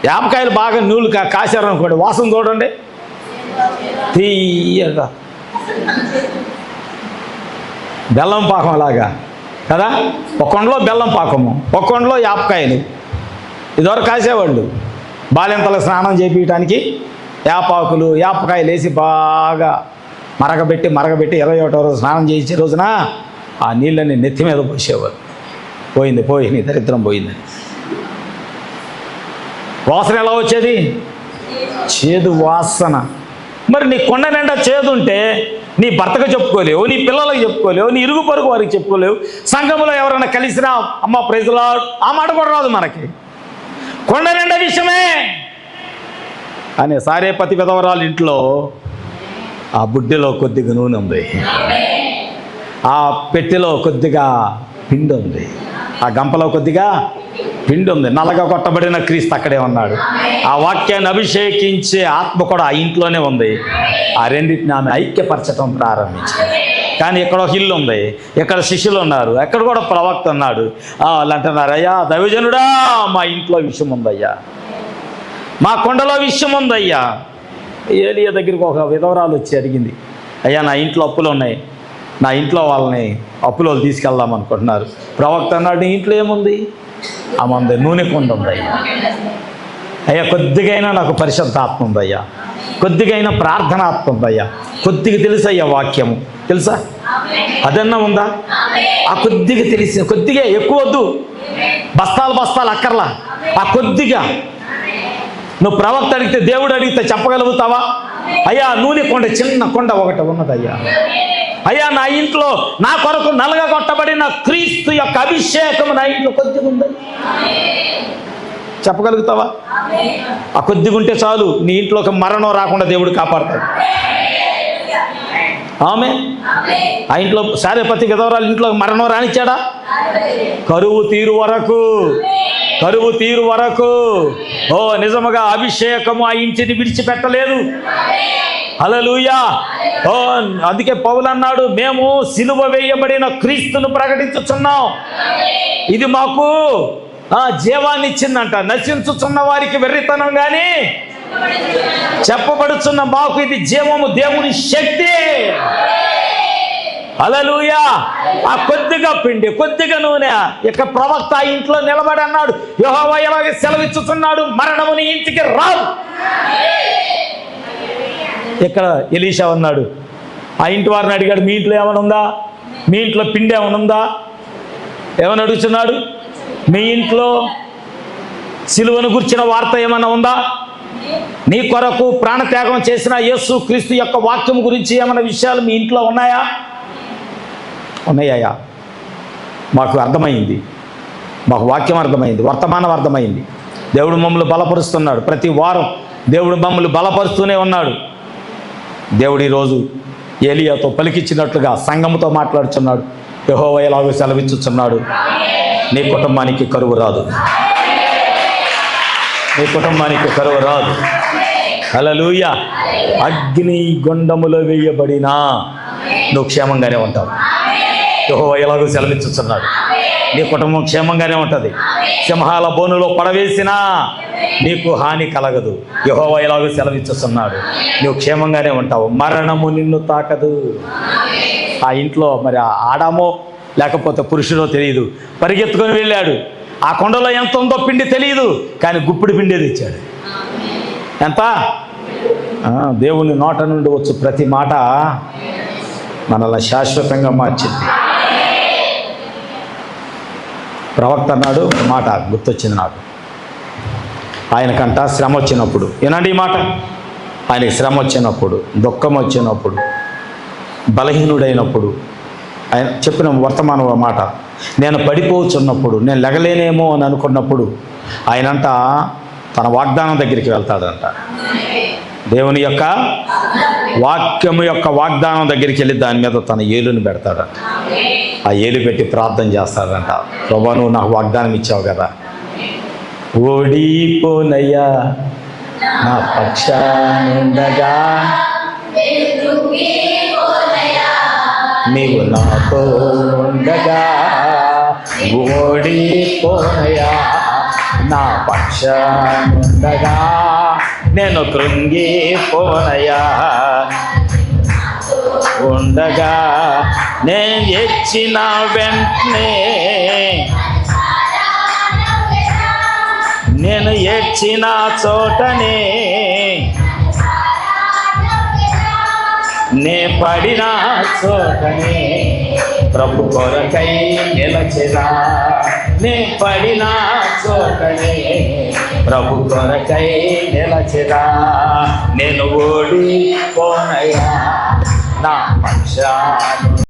Speaker 1: యాపకాయలు బాగా నూలు కాశారనుకోండి, వాసన చూడండి, తీయగా బెల్లం పాకం అలాగా కదా. ఒక కొండలో బెల్లం పాకము, ఒక కొండలో యాపకాయలు. ఇదివరకు కాసేవాళ్ళు బాలింతలకు స్నానం చేయించడానికి యాపాకులు, యాపకాయలు వేసి బాగా మరగబెట్టి 21వ రోజు స్నానం చేయించే రోజున ఆ నీళ్ళని నెత్తి మీద పోసేవారు. పోయింది దరిద్రం పోయింది. వాసన ఎలా వచ్చేది? చేదు వాసన. మరి నీ కొండ నిండా చేదు ఉంటే నీ భర్తకు చెప్పుకోలేవు, నీ పిల్లలకు చెప్పుకోలేవు, నీ ఇరుగు పొరుగు వారికి చెప్పుకోలేవు, సంఘంలో ఎవరైనా కలిసినా అమ్మ ప్రైజ్ లార్డ్ ఆ మాట కూడా రాదు మనకి. కొండ నిండా విషయమే అనే సారేపతి విధవరాలు ఇంట్లో ఆ బుడ్డెలో కొద్దిగా నూనె ఉంది, ఆ పెట్టెలో కొద్దిగా పిండి ఉంది, ఆ గంపలో కొద్దిగా పిండి ఉంది. నల్లగా కొట్టబడిన క్రీస్తు అక్కడే ఉన్నాడు. ఆ వాక్యాన్ని అభిషేకించే ఆత్మ కూడా ఆ ఇంట్లోనే ఉంది. ఆ రెండింటిని ఆమె ఐక్యపరచడం ప్రారంభించింది. కానీ ఇక్కడ ఒక ఇల్లు ఉంది, ఇక్కడ శిష్యులు ఉన్నారు, ఎక్కడ కూడా ప్రవక్త ఉన్నాడు. వాళ్ళు అంటున్నారు, అయ్యా దైవజనుడా, మా ఇంట్లో విషయం ఉందయ్యా, మా కొండలో విషయం ఉందయ్యా. ఏలియా దగ్గరికి ఒక విధవరాలు వచ్చి అడిగింది, అయ్యా నా ఇంట్లో అప్పులు ఉన్నాయి, నా ఇంట్లో వాళ్ళని అప్పులో తీసుకెళ్దాం అనుకుంటున్నారు. ప్రవక్త అన్నాడు, నీ ఇంట్లో ఏముంది? ఆమె నూనె కొండ ఉందయ్యా. అయ్యా కొద్దిగైనా నాకు పరిశుద్ధాత్మ ఉందయ్యా, కొద్దిగైనా ప్రార్థనాత్మ ఉందయ్యా, కొద్దిగా తెలుసయ్యా వాక్యము తెలుసా, అదన్నా ఉందా? ఆ కొద్దిగా తెలిసి, కొద్దిగా ఎక్కువ వద్దు, బస్తాలు అక్కర్లా, ఆ కొద్దిగా. నువ్వు ప్రవక్త అడిగితే, దేవుడు అడిగితే చెప్పగలుగుతావా? అయ్యా నూనె కొండ, చిన్న కొండ ఒకటి ఉన్నదయ్యా. అయ్యా నా ఇంట్లో నా కొరకు నలగ కొట్టబడిన క్రీస్తు యొక్క అభిషేకం నా ఇంట్లో కొద్దిగా ఉంది. చెప్పగలుగుతావా? ఆ కొద్దిగా ఉంటే చాలు, నీ ఇంట్లోకి మరణం రాకుండా దేవుడు కాపాడతాడు. ఆమె ఆ ఇంట్లో సారేపతి విధవరాలు ఇంట్లో మరణం రానిచ్చాడా? కరువు తీరు వరకు ఓ నిజముగా అభిషేకము ఆ ఇంటిని విడిచిపెట్టలేదు. హల్లెలూయా. ఓ అందుకే పౌలు అన్నాడు, మేము సిలువ వేయబడిన క్రీస్తును ప్రకటించుచున్నాం, ఇది మాకు జీవాన్ని ఇచ్చిందంట. నశించుచున్న వారికి వెర్రితనం కానీ చెప్పబడుచున్న మాకు ఇది జీవము, దేవుని శక్తి. హల్లెలూయా. ఆ కొద్దిగా పిండి, కొద్దిగా నూనె. ఇక ప్రవక్త ఆ ఇంట్లో నిలబడి అన్నాడు, యెహోవా ఇలాగే సెలవిచ్చుచున్నాడు, మరణము నీ ఇంటికి రాదు. ఇక్కడ ఎలీషా ఉన్నాడు, ఆ ఇంటి వారిని అడిగాడు, మీ ఇంట్లో ఏమైనా ఉందా? మీ ఇంట్లో పిండి ఏమైనా ఉందా? ఏమని అడుగుతున్నాడు? మీ ఇంట్లో సిలువను గుర్చిన వార్త ఏమైనా ఉందా? నీ కొరకు ప్రాణత్యాగం చేసిన యేసు క్రీస్తు యొక్క వాక్యం గురించి ఏమైనా విషయాలు మీ ఇంట్లో ఉన్నాయా? ఉన్నాయా? మాకు అర్థమైంది, మాకు వాక్యం అర్థమైంది, వర్తమానం అర్థమైంది. దేవుడు మమ్మల్ని బలపరుస్తున్నాడు. ప్రతి వారం దేవుడు మమ్మల్ని బలపరుస్తూనే ఉన్నాడు. దేవుడు ఈరోజు ఏలియాతో పలికిచ్చినట్లుగా సంఘముతో మాట్లాడుచున్నాడు. యెహోవా ఎలాగో సెలవిచ్చుచున్నాడు, నీ కుటుంబానికి కరువు రాదు, నీ కుటుంబానికి కరువు రాదు. హల్లెలూయా. అగ్ని గుండములో వేయబడినా నువ్వు క్షేమంగానే ఉంటావు. యెహోవా ఎలాగో సెలవిచ్చుచున్నాడు, నీ కుటుంబం క్షేమంగానే ఉంటుంది. సింహాల బోనులో పడవేసినా నీకు హాని కలగదు. యెహోవా ఎలాగో సెలవిచ్చుచున్నాడు, నువ్వు క్షేమంగానే ఉంటావు. మరణము నిన్ను తాకదు. ఆ ఇంట్లో మరి ఆడామో లేకపోతే పురుషుడో తెలియదు, పరిగెత్తుకొని వెళ్ళాడు. ఆ కొండలో ఎంత ఉందో పిండి తెలియదు, కానీ గుప్పిడి పిండి తెచ్చాడు. ఎంత? దేవుని నోట నుండి వచ్చు ప్రతి మాట మనల్ని శాశ్వతంగా మార్చింది. ప్రవక్త అన్నాడు, మాట గుర్తొచ్చింది నాకు. ఆయనకంట శ్రమ వచ్చినప్పుడు, ఏనండి ఈ మాట, ఆయనకి శ్రమ వచ్చినప్పుడు, దుఃఖం వచ్చినప్పుడు, బలహీనుడైనప్పుడు ఆయన చెప్పిన వర్తమానం మాట, నేను పడిపోవచ్చున్నప్పుడు, నేను లెగలేనేమో అని అనుకున్నప్పుడు ఆయనంట తన వాగ్దానం దగ్గరికి వెళ్తాడంట. దేవుని యొక్క వాక్యము యొక్క వాగ్దానం దగ్గరికి వెళ్ళి దాని మీద తన ఏలుని పెడతాడంట. ఆ ఏలు పెట్టి ప్రార్థన చేస్తాడంట, ప్రభువా నువ్వు నాకు వాగ్దానం ఇచ్చావు కదా, ఓడిపోనయ్యా నా పక్షానుండగా నీవు నాతో ఉండగా, ఓడిపోనయ్యా నా పక్షానుండగా, నేను కృంగిపోనయ్యా ఉండగా, నేను ఎచ్చిన వెంటనే, నేను ఏడ్చిన చోటనే, నే పడిన చోటనే ప్రభు కొరకై నిలచెదా, నే పడిన చోటనే ప్రభు కొరకై నిలచెదా, నేను ఓడిపోనయ్యా నా పక్షాన